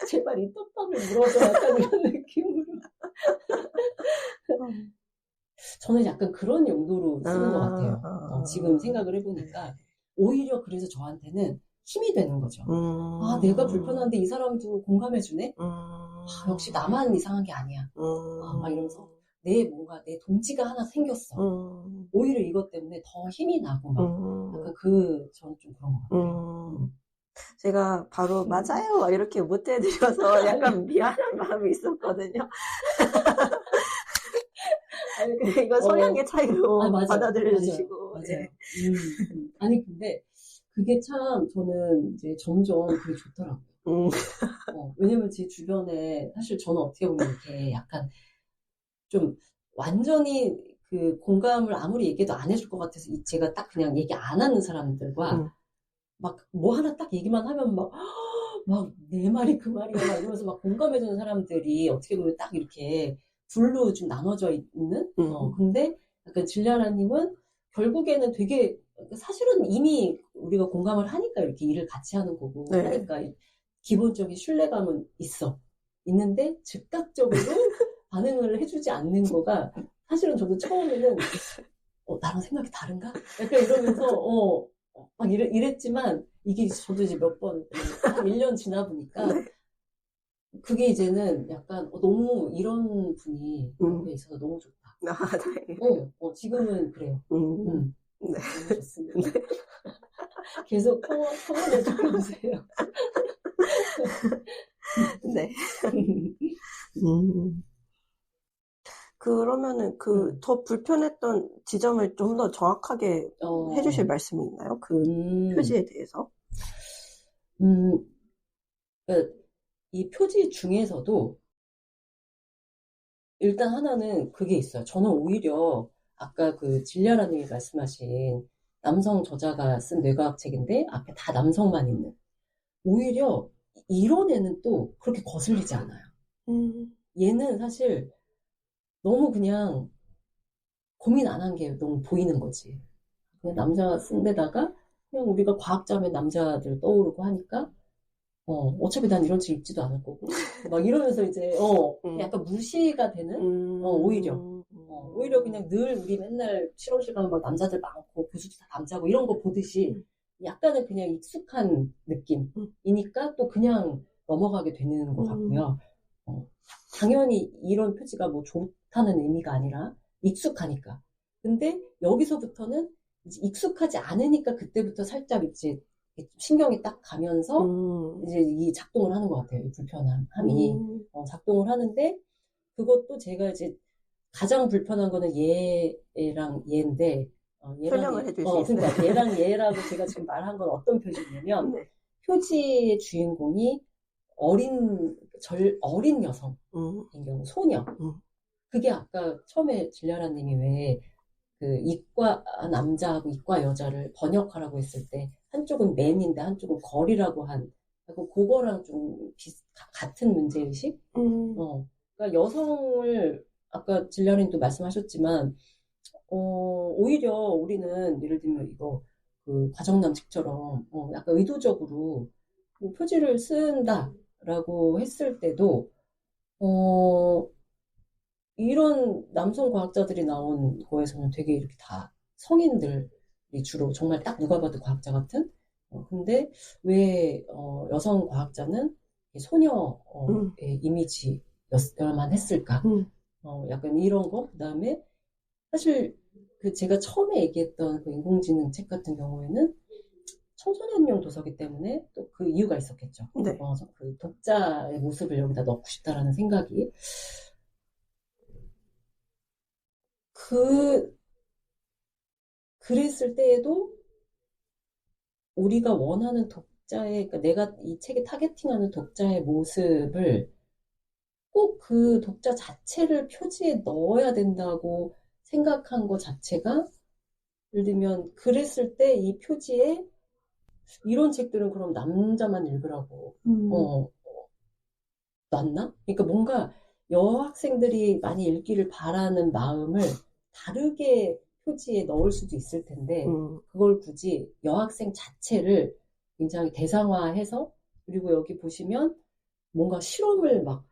제발 이 떡밥을 물어줘 약간 이런 느낌으로. 저는 약간 그런 용도로 쓰는 것 같아요. 지금 생각을 해보니까 오히려 그래서 저한테는 힘이 되는 거죠. 내가 불편한데 이 사람도 공감해주네? 역시 나만 이상한 게 아니야. 막 이러면서 내 동지가 하나 생겼어. 오히려 이것 때문에 더 힘이 나고 약간 저는 좀 그런 것 같아요. 제가 바로 맞아요 막 이렇게 못 해드려서 약간 미안한 마음이 있었거든요. 근데 이건 성향의 차이로 받아들여 주시고. 맞아요. 아니 근데 그게 참 저는 이제 점점 그게 좋더라고요. 왜냐면 제 주변에 사실 저는 어떻게 보면 이렇게 약간 좀 완전히 그 공감을 아무리 얘기해도 안 해줄 것 같아서 제가 딱 그냥 얘기 안 하는 사람들과 막 뭐 하나 딱 얘기만 하면 막 내 말이 그 말이야 막 이러면서 막 공감해주는 사람들이 어떻게 보면 딱 이렇게 둘로 좀 나눠져 있는 근데 약간 질리아라님은 결국에는 되게 사실은 이미 우리가 공감을 하니까 이렇게 일을 같이 하는 거고 하니까 기본적인 신뢰감은 있는데 즉각적으로 반응을 해주지 않는 거가 사실은 저도 처음에는 나랑 생각이 다른가? 약간 이러면서 막 이랬지만 이게 저도 이제 몇 번 한 1년 지나 보니까 그게 이제는 약간 너무 이런 분이 옆에 있어서 너무 좋다. 지금은 그래요. 네. 너무 좋습니다. 계속 평온을 지켜주세요. 네. 그러면은 더 불편했던 지점을 좀 더 정확하게 해주실 말씀이 있나요? 그 표지에 대해서? 그러니까 이 표지 중에서도 일단 하나는 그게 있어요. 저는 오히려 아까 그 질리아라님이 말씀하신 남성 저자가 쓴 뇌과학 책인데 앞에 다 남성만 있는 오히려 이런 애는 또 그렇게 거슬리지 않아요. 얘는 사실 너무 그냥 고민 안 한 게 너무 보이는 거지. 그냥 남자가 쓴 데다가 그냥 우리가 과학자면 남자들 떠오르고 하니까 어차피 난 이런 책 읽지도 않을 거고 막 이러면서 이제 약간 무시가 되는 오히려 그냥 늘 우리 맨날 실험실 가면 막 남자들 많고 교수도 다 남자고 이런 거 보듯이 약간은 그냥 익숙한 느낌이니까 또 그냥 넘어가게 되는 것 같고요. 당연히 이런 표지가 뭐 좋다는 의미가 아니라 익숙하니까. 근데 여기서부터는 이제 익숙하지 않으니까 그때부터 살짝 이제 신경이 딱 가면서 이제 이 작동을 하는 것 같아요. 이 불편함이 작동을 하는데 그것도 제가 이제 가장 불편한 거는 얘랑 얘인데 설명을 해주시겠어요? 그러니까 얘랑 얘라고 제가 지금 말한 건 어떤 표지냐면 네. 표지의 주인공이 어린 여성인 경우 소녀. 그게 아까 처음에 질려라님이 왜 그 이과 남자하고 이과 여자를 번역하라고 했을 때 한쪽은 맨인데 한쪽은 걸이라고 그거랑 좀 같은 문제의식? 그러니까 여성을 아까 질려님도 말씀하셨지만 오히려 우리는 예를 들면 이거 그 과정남직처럼 약간 의도적으로 뭐 표지를 쓴다라고 했을 때도 이런 남성 과학자들이 나온 거에서는 되게 이렇게 다 성인들이 주로 정말 딱 누가 봐도 과학자 같은 근데 왜 여성 과학자는 소녀의 이미지였어야만 했을까? 약간 이런 거 그다음에 사실 그 제가 처음에 얘기했던 그 인공지능 책 같은 경우에는 청소년용 도서기 때문에 또 그 이유가 있었겠죠. 네. 그 독자의 모습을 여기다 넣고 싶다라는 생각이 그랬을 때에도 우리가 원하는 독자의 그러니까 내가 이 책에 타겟팅하는 독자의 모습을 꼭 그 독자 자체를 표지에 넣어야 된다고 생각한 것 자체가 예를 들면 그랬을 때 이 표지에 이런 책들은 그럼 남자만 읽으라고 놨나? 그러니까 뭔가 여학생들이 많이 읽기를 바라는 마음을 다르게 표지에 넣을 수도 있을 텐데 그걸 굳이 여학생 자체를 굉장히 대상화해서 그리고 여기 보시면 뭔가 실험을 막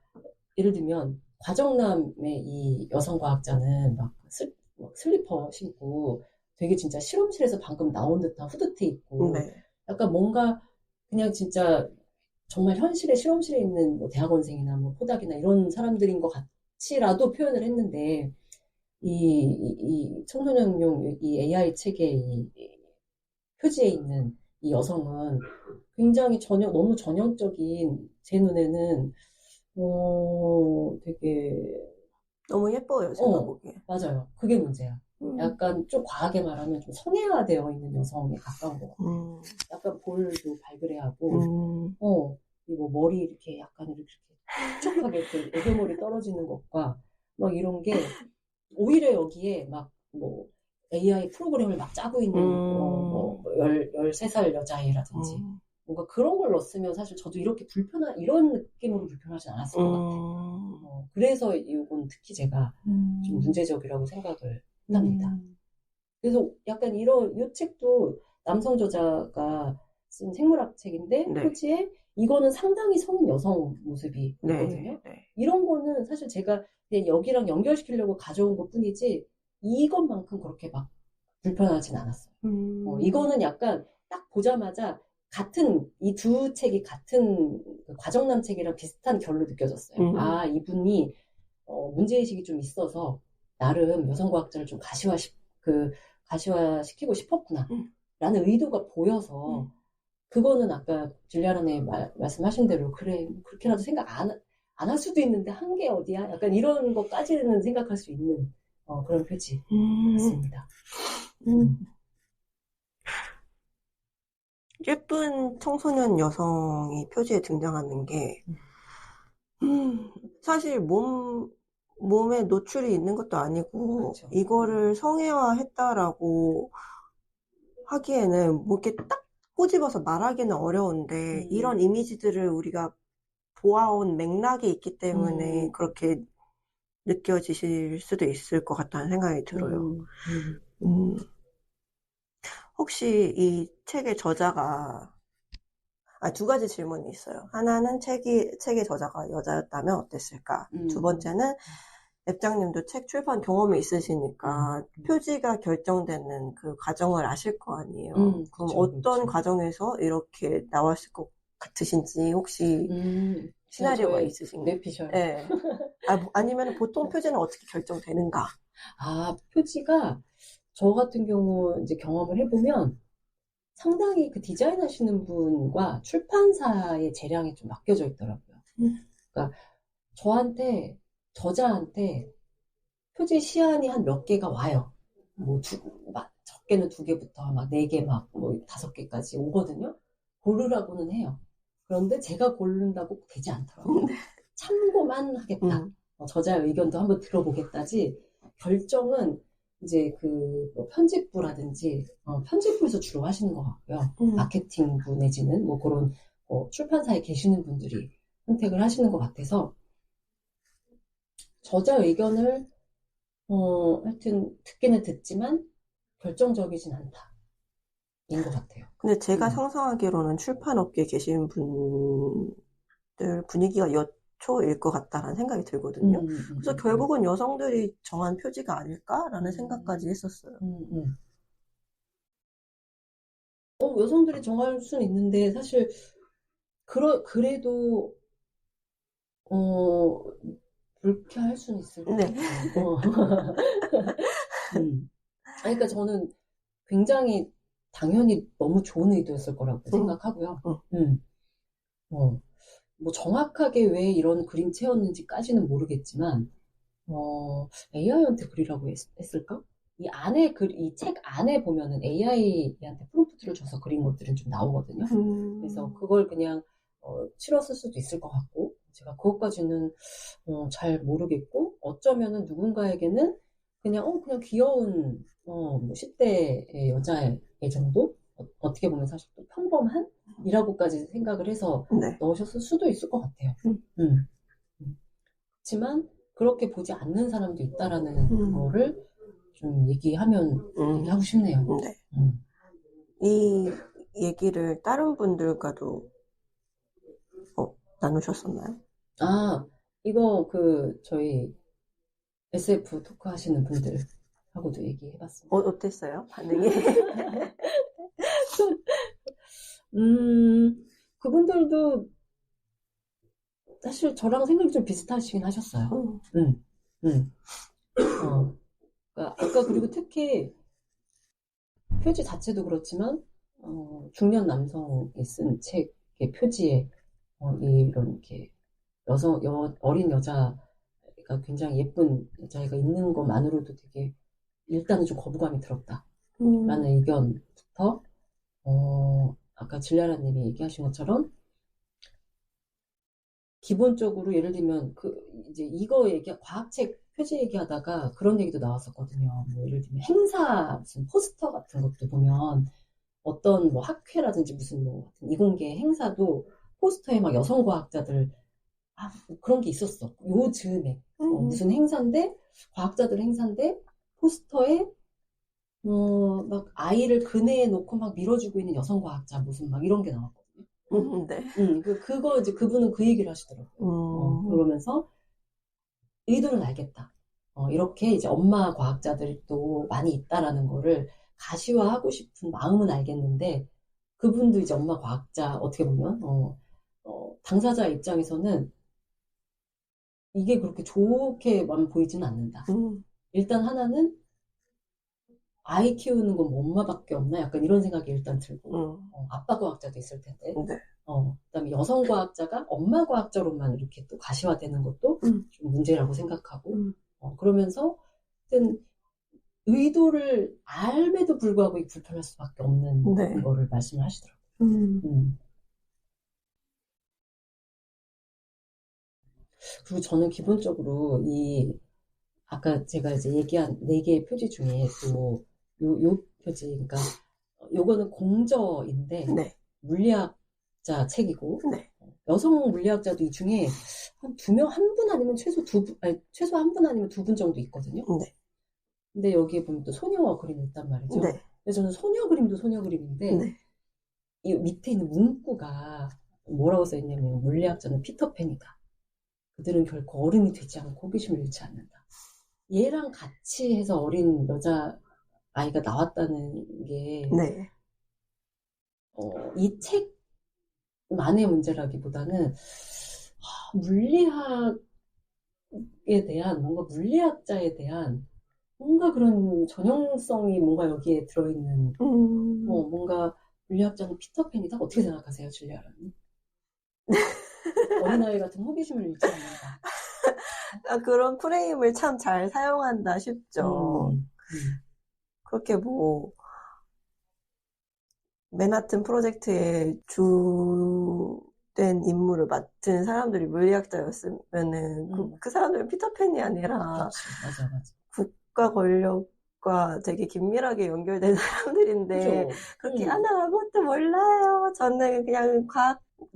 예를 들면 과정남의 이 여성 과학자는 막 슬리퍼 신고 되게 진짜 실험실에서 방금 나온 듯한 후드티 입고 네. 약간 뭔가 그냥 진짜 정말 현실의 실험실에 있는 뭐 대학원생이나 뭐 포닥이나 이런 사람들인 것 같이라도 표현을 했는데 이 청소년용 이 AI 책의 이 표지에 있는 이 여성은 굉장히 너무 전형적인 제 눈에는 되게 너무 예뻐요, 제가 보기에. 맞아요. 그게 문제야. 약간 좀 과하게 말하면 좀 성애화되어 있는 여성에 가까운 것 같아요. 약간 볼도 발그레하고, 뭐 머리 이렇게 약간 이렇게 촉촉하게 이렇게 애교머리 떨어지는 것과 막 이런 게 오히려 여기에 막 뭐 AI 프로그램을 막 짜고 있는 뭐 13살 여자애라든지 뭔가 그런 걸 넣었으면 사실 저도 이렇게 이런 느낌으로 불편하진 않았을 것 같아요. 그래서 이건 특히 제가 좀 문제적이라고 생각을 합니다. 그래서 약간 이 책도 남성 저자가 쓴 생물학 책인데 네. 표지에 이거는 상당히 성인 여성 모습이 있거든요. 네. 이런 거는 사실 제가 그냥 여기랑 연결시키려고 가져온 것 뿐이지 이것만큼 그렇게 막 불편하진 않았어요. 이거는 약간 딱 보자마자 이 두 책이 같은 그 과정남 책이랑 비슷한 결로 느껴졌어요. 아, 이분이 문제의식이 좀 있어서 나름 여성과학자를 좀 가시화시키고 싶었구나 라는 의도가 보여서 그거는 아까 줄리아라네 말씀하신 대로 그래 그렇게라도 생각 안 할 수도 있는데 한 게 어디야? 약간 이런 것까지는 생각할 수 있는 그런 표지 같습니다. 예쁜 청소년 여성이 표지에 등장하는 게 사실 몸에 노출이 있는 것도 아니고 그렇죠. 이거를 성애화했다라고 하기에는 뭐 이렇게 딱 꼬집어서 말하기는 어려운데 이런 이미지들을 우리가 보아온 맥락이 있기 때문에 그렇게 느껴지실 수도 있을 것 같다는 생각이 들어요. 혹시 이 책의 저자가 두 가지 질문이 있어요. 하나는 책의 저자가 여자였다면 어땠을까? 두 번째는 앱장님도 책 출판 경험이 있으시니까 표지가 결정되는 그 과정을 아실 거 아니에요. 그럼 그쵸, 어떤 과정에서 이렇게 나왔을 것 같으신지 혹시 시나리오가 있으신가요? 뇌피셜. 네. 아니면 보통 표지는 어떻게 결정되는가? 표지가 저 같은 경우 이제 경험을 해보면 상당히 그 디자인 하시는 분과 출판사의 재량이 좀 맡겨져 있더라고요. 그러니까 저자한테 표지 시안이 한 몇 개가 와요. 뭐 적게는 2개부터 막 4개 막 뭐 5개까지 오거든요. 고르라고는 해요. 그런데 제가 고른다고 되지 않더라고요. 참고만 하겠다. 저자의 의견도 한번 들어보겠다지 결정은 이제 뭐 편집부라든지 편집부에서 주로 하시는 것 같고요. 마케팅부 내지는 뭐 그런 출판사에 계시는 분들이 선택을 하시는 것 같아서 저자 의견을 하여튼 듣기는 듣지만 결정적이진 않다. 인 것 같아요. 근데 제가 상상하기로는 출판업계에 계신 분들 분위기가 여초일 것 같다라는 생각이 들거든요. 그래서 결국은 여성들이 정한 표지가 아닐까라는 생각까지 했었어요. 여성들이 정할 수는 있는데 사실 그래도 불쾌할 수는 있을 것 네. 같아요. 그러니까 저는 굉장히 당연히 너무 좋은 의도였을 거라고 생각하고요. 뭐 정확하게 왜 이런 그림체였는지까지는 모르겠지만 AI한테 그리라고 했을까? 이 책 안에 보면은 AI한테 프롬프트를 줘서 그린 것들은 좀 나오거든요. 그래서 그걸 그냥 실었을 수도 있을 것 같고 제가 그것까지는 잘 모르겠고 어쩌면은 누군가에게는 그냥 귀여운 뭐 10대의 여자애 정도? 어떻게 보면 사실 또 평범한? 이라고까지 생각을 해서 네. 넣으셨을 수도 있을 것 같아요. 그렇지만 그렇게 보지 않는 사람도 있다라는 거를 좀 얘기하고 싶네요. 네. 이 얘기를 다른 분들과도 나누셨었나요? 이거 저희 SF 토크 하시는 분들하고도 얘기해봤습니다. 어땠어요? 반응이? 그분들도 사실 저랑 생각이 좀 비슷하시긴 하셨어요. 그러니까 아까 그리고 특히 표지 자체도 그렇지만 중년 남성이 쓴 책의 표지에 이런 이렇게 어린 여자가 굉장히 예쁜 여자애가 있는 것만으로도 되게 일단은 좀 거부감이 들었다라는 의견부터 아까 질라라님이 얘기하신 것처럼 기본적으로 예를 들면 이제 이거 과학책 표지 얘기하다가 그런 얘기도 나왔었거든요. 뭐 예를 들면 행사 무슨 포스터 같은 것도 보면 어떤 뭐 학회라든지 무슨 뭐 이공계 행사도 포스터에 막 여성 과학자들 그런 게 있었어. 요즘에 무슨 행사인데 과학자들 행사인데 포스터에 막 아이를 그네에 놓고 막 밀어주고 있는 여성 과학자 무슨 막 이런 게 나왔거든요. 네. 그거 이제 그분은 그 얘기를 하시더라고요. 그러면서 의도는 알겠다. 이렇게 이제 엄마 과학자들이 또 많이 있다라는 거를 가시화하고 싶은 마음은 알겠는데 그분도 이제 엄마 과학자 어떻게 보면 당사자 입장에서는 이게 그렇게 좋게만 보이지는 않는다. 일단 하나는 아이 키우는 건 뭐 엄마밖에 없나? 약간 이런 생각이 일단 들고 아빠 과학자도 있을 텐데 네. 그다음에 여성 과학자가 엄마 과학자로만 이렇게 또 가시화되는 것도 좀 문제라고 생각하고 그러면서 하여튼 의도를 알매도 불구하고 불편할 수밖에 없는 네. 거를 말씀을 하시더라고요. 그리고 저는 기본적으로 아까 제가 이제 얘기한 4개의 표지 중에 또 요 표지, 그러니까 요거는 공저인데 네. 물리학자 책이고 네. 여성 물리학자도 이 중에 한 2명, 1분 아니면 최소 1분 아니면 2분 정도 있거든요. 네. 근데 여기에 보면 또 소녀 그림이 있단 말이죠. 네. 근데 저는 소녀 그림도 소녀 그림인데 네. 이 밑에 있는 문구가 뭐라고 써있냐면 물리학자는 피터팬이다. 그들은 결코 어른이 되지 않고 호기심을 잃지 않는다. 얘랑 같이 해서 어린 여자 아이가 나왔다는 게 네. 이 책만의 문제라기보다는 물리학에 대한 뭔가 물리학자에 대한 뭔가 그런 전형성이 뭔가 여기에 들어있는, 음, 뭔가 물리학자는 피터팬이다? 어떻게 생각하세요, 줄리아라님? 어린아이 같은 호기심을 잃지 않는다. 그런 프레임을 참 잘 사용한다 싶죠. 음, 음, 그렇게 뭐, 맨하튼 프로젝트의 주된 임무를 맡은 사람들이 물리학자였으면은, 음. 그 사람들은 피터팬이 아니라 그렇지. 맞아, 맞아. 국가 권력과 되게 긴밀하게 연결된 사람들인데, 그죠? 그렇게, 나 아무것도 몰라요. 저는 그냥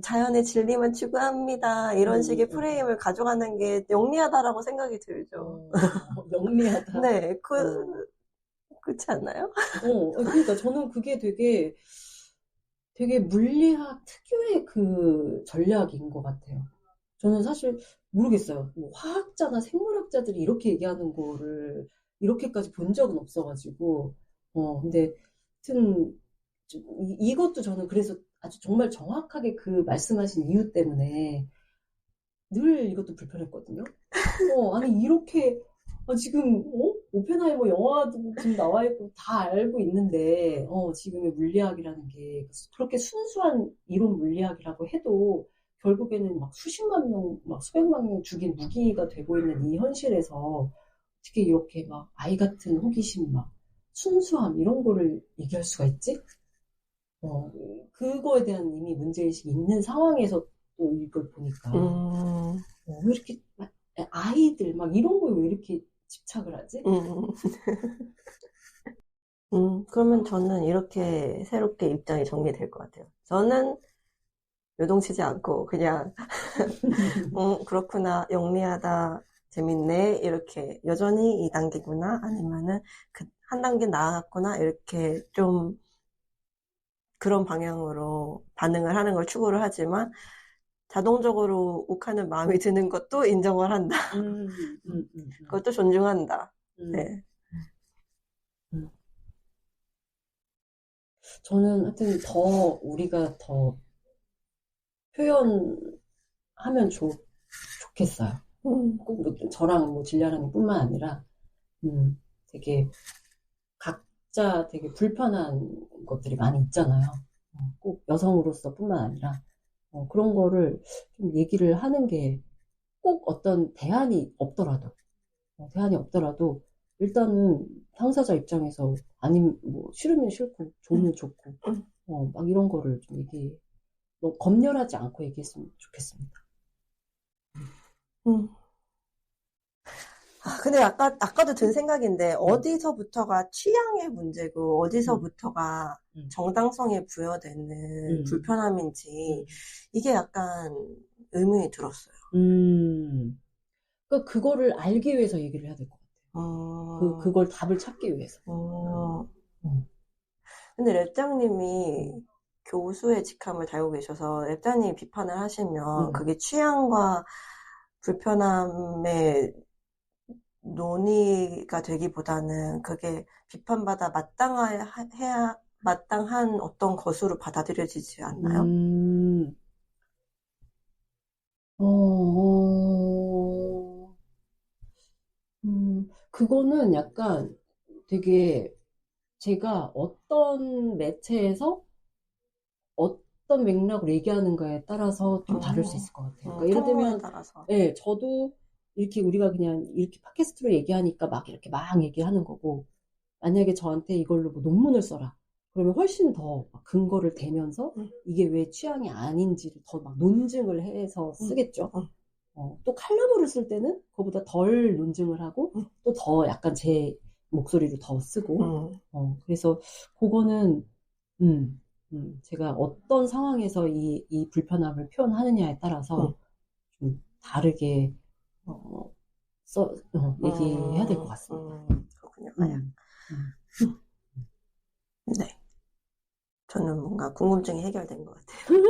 자연의 진리만 추구합니다. 이런 식의 음. 프레임을 가져가는 게 영리하다라고 생각이 들죠. 영리하다. 네, 어, 그렇지 않나요? 그러니까 저는 그게 되게 물리학 특유의 그 전략인 것 같아요. 저는 사실 모르겠어요. 뭐 화학자나 생물학자들이 이렇게 얘기하는 거를 이렇게까지 본 적은 없어가지고, 근데 하여튼 이것도 저는 그래서 아주 정말 정확하게 그 말씀하신 이유 때문에 늘 이것도 불편했거든요. 아니, 이렇게, 지금, 오펜하이머 영화도 지금 나와 있고 다 알고 있는데, 지금의 물리학이라는 게 그렇게 순수한 이론 물리학이라고 해도 결국에는 막 수십만 명, 막 수백만 명 죽인 무기가 되고 있는 이 현실에서 어떻게 이렇게 막 아이 같은 호기심, 막 순수함, 이런 거를 얘기할 수가 있지? 어, 그거에 대한 이미 문제의식이 있는 상황에서 또 이걸 보니까. 음, 왜 이렇게 아이들 막 이런 거에 왜 이렇게 집착을 하지? 음, 그러면 저는 이렇게 새롭게 입장이 정리될 것 같아요. 저는 요동치지 않고 그냥 그렇구나, 영리하다, 재밌네, 이렇게 여전히 2단계구나, 아니면은 한 단계 나아갔구나, 이렇게 좀 그런 방향으로 반응을 하는 걸 추구를 하지만 자동적으로 욱하는 마음이 드는 것도 인정을 한다. 그것도 존중한다. 음, 네. 음. 저는 하여튼 더 우리가 더 표현하면 좋겠어요. 음, 꼭뭐 저랑 뭐 진리아라님 뿐만 아니라 되게 각자 되게 불편한 것들이 많이 있잖아요. 꼭 여성으로서 뿐만 아니라 그런 거를 좀 얘기를 하는 게 꼭 어떤 대안이 없더라도 일단은 당사자 입장에서 아님 뭐 싫으면 싫고 음, 좋으면 좋고 음, 막 이런 거를 좀 너무 검열하지 않고 얘기했으면 좋겠습니다. 음. 근데 아까도 든 생각인데, 음, 어디서부터가 취향의 문제고, 음, 어디서부터가 음, 정당성에 부여되는 음, 불편함인지, 음, 이게 약간 의문이 들었어요. 그러니까 그거를 알기 위해서 얘기를 해야 될 것 같아요. 음, 그걸 답을 찾기 위해서. 음. 음, 근데 음, 랩장님이 교수의 직함을 달고 계셔서 랩장님이 비판을 하시면 음, 그게 취향과 불편함의 논의가 되기보다는 그게 비판받아 마땅한 어떤 것으로 받아들여지지 않나요? 음, 어, 어, 그거는 약간 되게 제가 어떤 매체에서 어떤 맥락으로 얘기하는가에 따라서 좀 다를 수 있을 것 같아요. 그러니까 예를 통로에 들면, 따라서. 예, 저도 이렇게 우리가 그냥 이렇게 팟캐스트로 얘기하니까 막 이렇게 막 얘기하는 거고, 만약에 저한테 이걸로 뭐 논문을 써라. 그러면 훨씬 더막 근거를 대면서 음, 이게 왜 취향이 아닌지를 더 막 논증을 해서 음, 쓰겠죠. 음, 또 칼럼으로 쓸 때는 그거보다 덜 논증을 하고 음, 또 더 약간 제 목소리로 더 쓰고 음, 그래서 그거는 제가 어떤 상황에서 이 불편함을 표현하느냐에 음, 따라서 좀 다르게 얘기해야 될 것 같습니다. 그렇군요. 음, 음, 네. 저는 뭔가 궁금증이 해결된 것 같아요.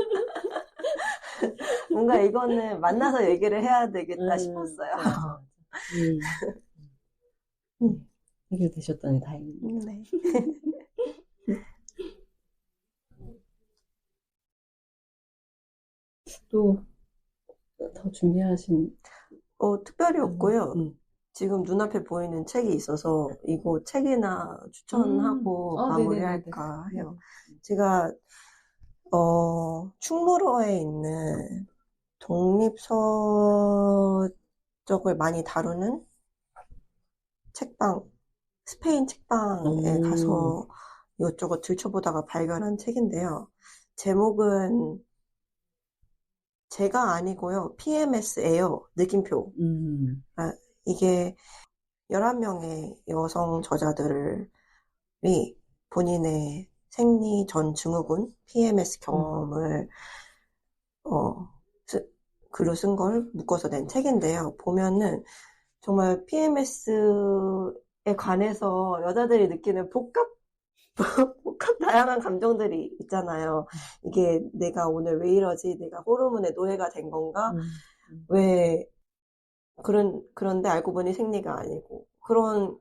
뭔가 이거는 만나서 얘기를 해야 되겠다 싶었어요. 맞아, 맞아, 맞아. 음, 음, 해결되셨다니 다행입니다. 네. 또 더 준비하신, 특별히 없고요. 음, 지금 눈앞에 보이는 책이 있어서 이거 책이나 추천하고 네네네네. 마무리할까 해요. 제가 충무로에 있는 독립서적을 많이 다루는 책방, 스페인 책방에 가서 이것저것 들춰보다가 발견한 책인데요. 제목은 제가 아니고요. PMS예요. 느낌표. 이게 11명의 여성 저자들이 본인의 생리 전 증후군, PMS 경험을 글로 쓴 걸 묶어서 낸 책인데요. 보면은 정말 PMS에 관해서 여자들이 느끼는 복합 다양한 감정들이 있잖아요. 이게 내가 오늘 왜 이러지? 내가 호르몬의 노예가 된 건가? 왜 그런데 알고 보니 생리가 아니고 그런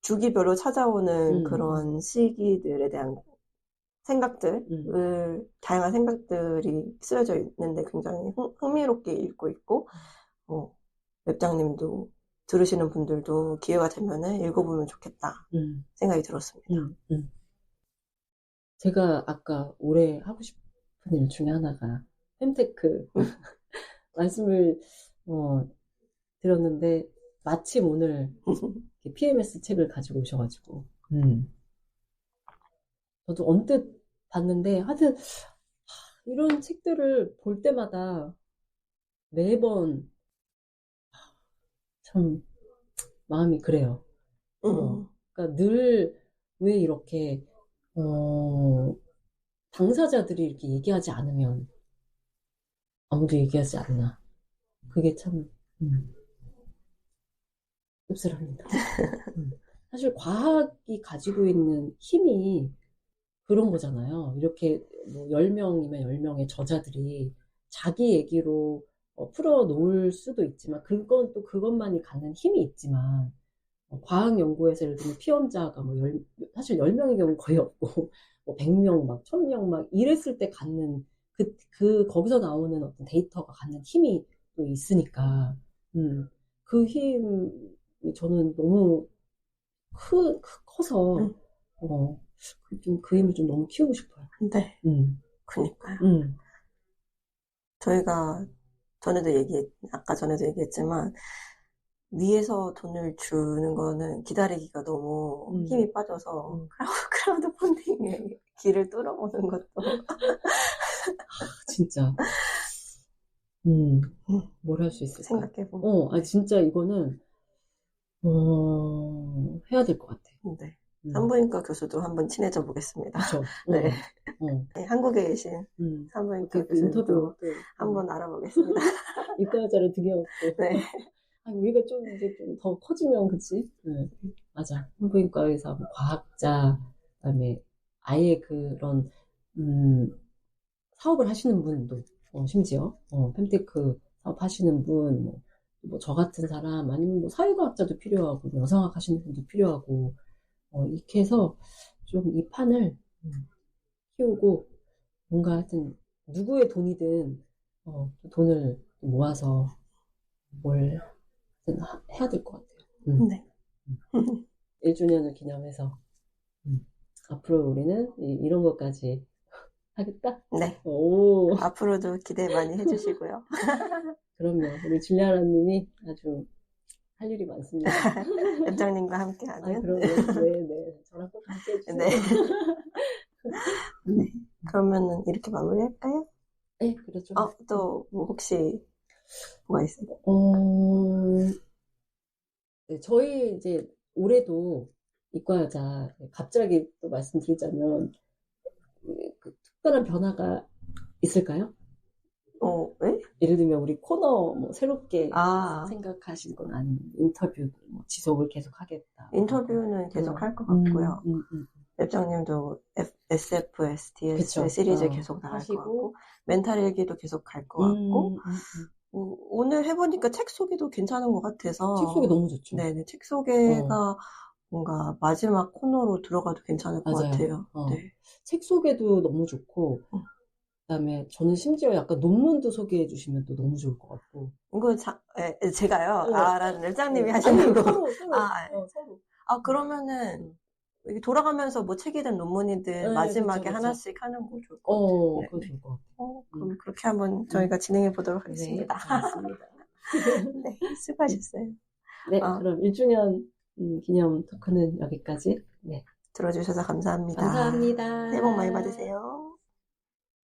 주기별로 찾아오는 그런 시기들에 대한 다양한 생각들이 쓰여져 있는데 굉장히 흥미롭게 읽고 있고, 웹장님도 들으시는 분들도 기회가 되면은 읽어보면 좋겠다 생각이 들었습니다. 제가 아까 올해 하고 싶은 일 중에 하나가 fem테크 말씀을 들었는데 마침 오늘 PMS 책을 가지고 오셔가지고 저도 언뜻 봤는데 하여튼 이런 책들을 볼 때마다 매번 참 마음이 그래요. 그러니까 늘 왜 이렇게 당사자들이 이렇게 얘기하지 않으면 아무도 얘기하지 않나. 그게 참 씁쓸합니다. 사실 과학이 가지고 있는 힘이 그런 거잖아요. 이렇게 뭐 10명이면 10명의 저자들이 자기 얘기로 풀어놓을 수도 있지만 그건 또 그것만이 갖는 힘이 있지만 과학 연구에서 예를 들면 피험자가 사실 10명의 경우 거의 없고 뭐 100명 막 1000명 막 이랬을 때 갖는 거기서 나오는 어떤 데이터가 갖는 힘이 또 있으니까 그 힘이 저는 너무 커서 그 힘을 좀 너무 키우고 싶어요. 네. 그니까요. 저희가 아까 전에도 얘기했지만 위에서 돈을 주는 거는 기다리기가 너무 힘이 빠져서 크라우드 펀딩의 길을 뚫어보는 것도 진짜 뭘 할 수 있을까 생각해보면 진짜 이거는 해야 될 것 같아. 네. 산부인과 교수도 한번 친해져 보겠습니다. 그렇죠. 네. 네, 한국에 계신 산부인과 교수도 한번 알아보겠습니다. 이과여자를 등에 업고. 네. 우리가 좀 이제 좀 더 커지면 그치? 맞아. 산부인과 의사, 과학자, 그다음에 아예 그런 사업을 하시는 분도 심지어 fem테크 사업 하시는 분, 뭐 저 같은 사람 아니면 뭐 사회과학자도 필요하고 여성학 하시는 분도 필요하고 이렇게 해서 좀 이 판을 키우고 뭔가 하여튼 누구의 돈이든 돈을 모아서 뭘 해야 될 것 같아요. 네. 1주년을 기념해서 앞으로 우리는 이런 것까지 하겠다? 네. 오. 앞으로도 기대 많이 해주시고요. 그럼요. 우리 줄리아라님이 아주 할 일이 많습니다. 웹장님과 함께하는. 그럼요. 네. 저랑 꼭 함께 해주세요. 네. 네. 그러면은 이렇게 마무리할까요? 네, 그렇죠. 또 뭐 혹시 뭐가 있어요? 네, 저희 이제 올해도 이과여자 갑자기 또 말씀드리자면 그 특별한 변화가 있을까요? 네? 예를 들면 우리 코너 뭐 새롭게 생각하신 건 아니면 인터뷰 뭐 지속을 계속 하겠다. 인터뷰는 계속 할 것 같고요. 웹장님도 SFS, DS 시리즈 계속 나갈 것 같고 멘탈 일기도 계속 갈 것 같고 오늘 해보니까 책 소개도 괜찮은 것 같아서 책 소개 너무 좋죠. 네네, 책 소개가 뭔가 마지막 코너로 들어가도 괜찮을 것 같아요. 네. 책 소개도 너무 좋고 그다음에 저는 심지어 약간 논문도 소개해 주시면 또 너무 좋을 것 같고. 이거 제가요? 라는 일장님이 아니, 하시는 거. 서로, 서로. 그러면은, 이게 돌아가면서 뭐 책이든 논문이든 마지막에 그쵸. 하나씩 하는 거 좋을 것 같아요. 그거 좋을 것 같아요. 그럼 그렇게 한번 저희가 진행해 보도록 하겠습니다. 맞습니다. 네, 수고하셨어요. 네, 그럼 1주년 기념 토크는 여기까지. 네. 들어주셔서 감사합니다. 감사합니다. 새해 복 많이 받으세요.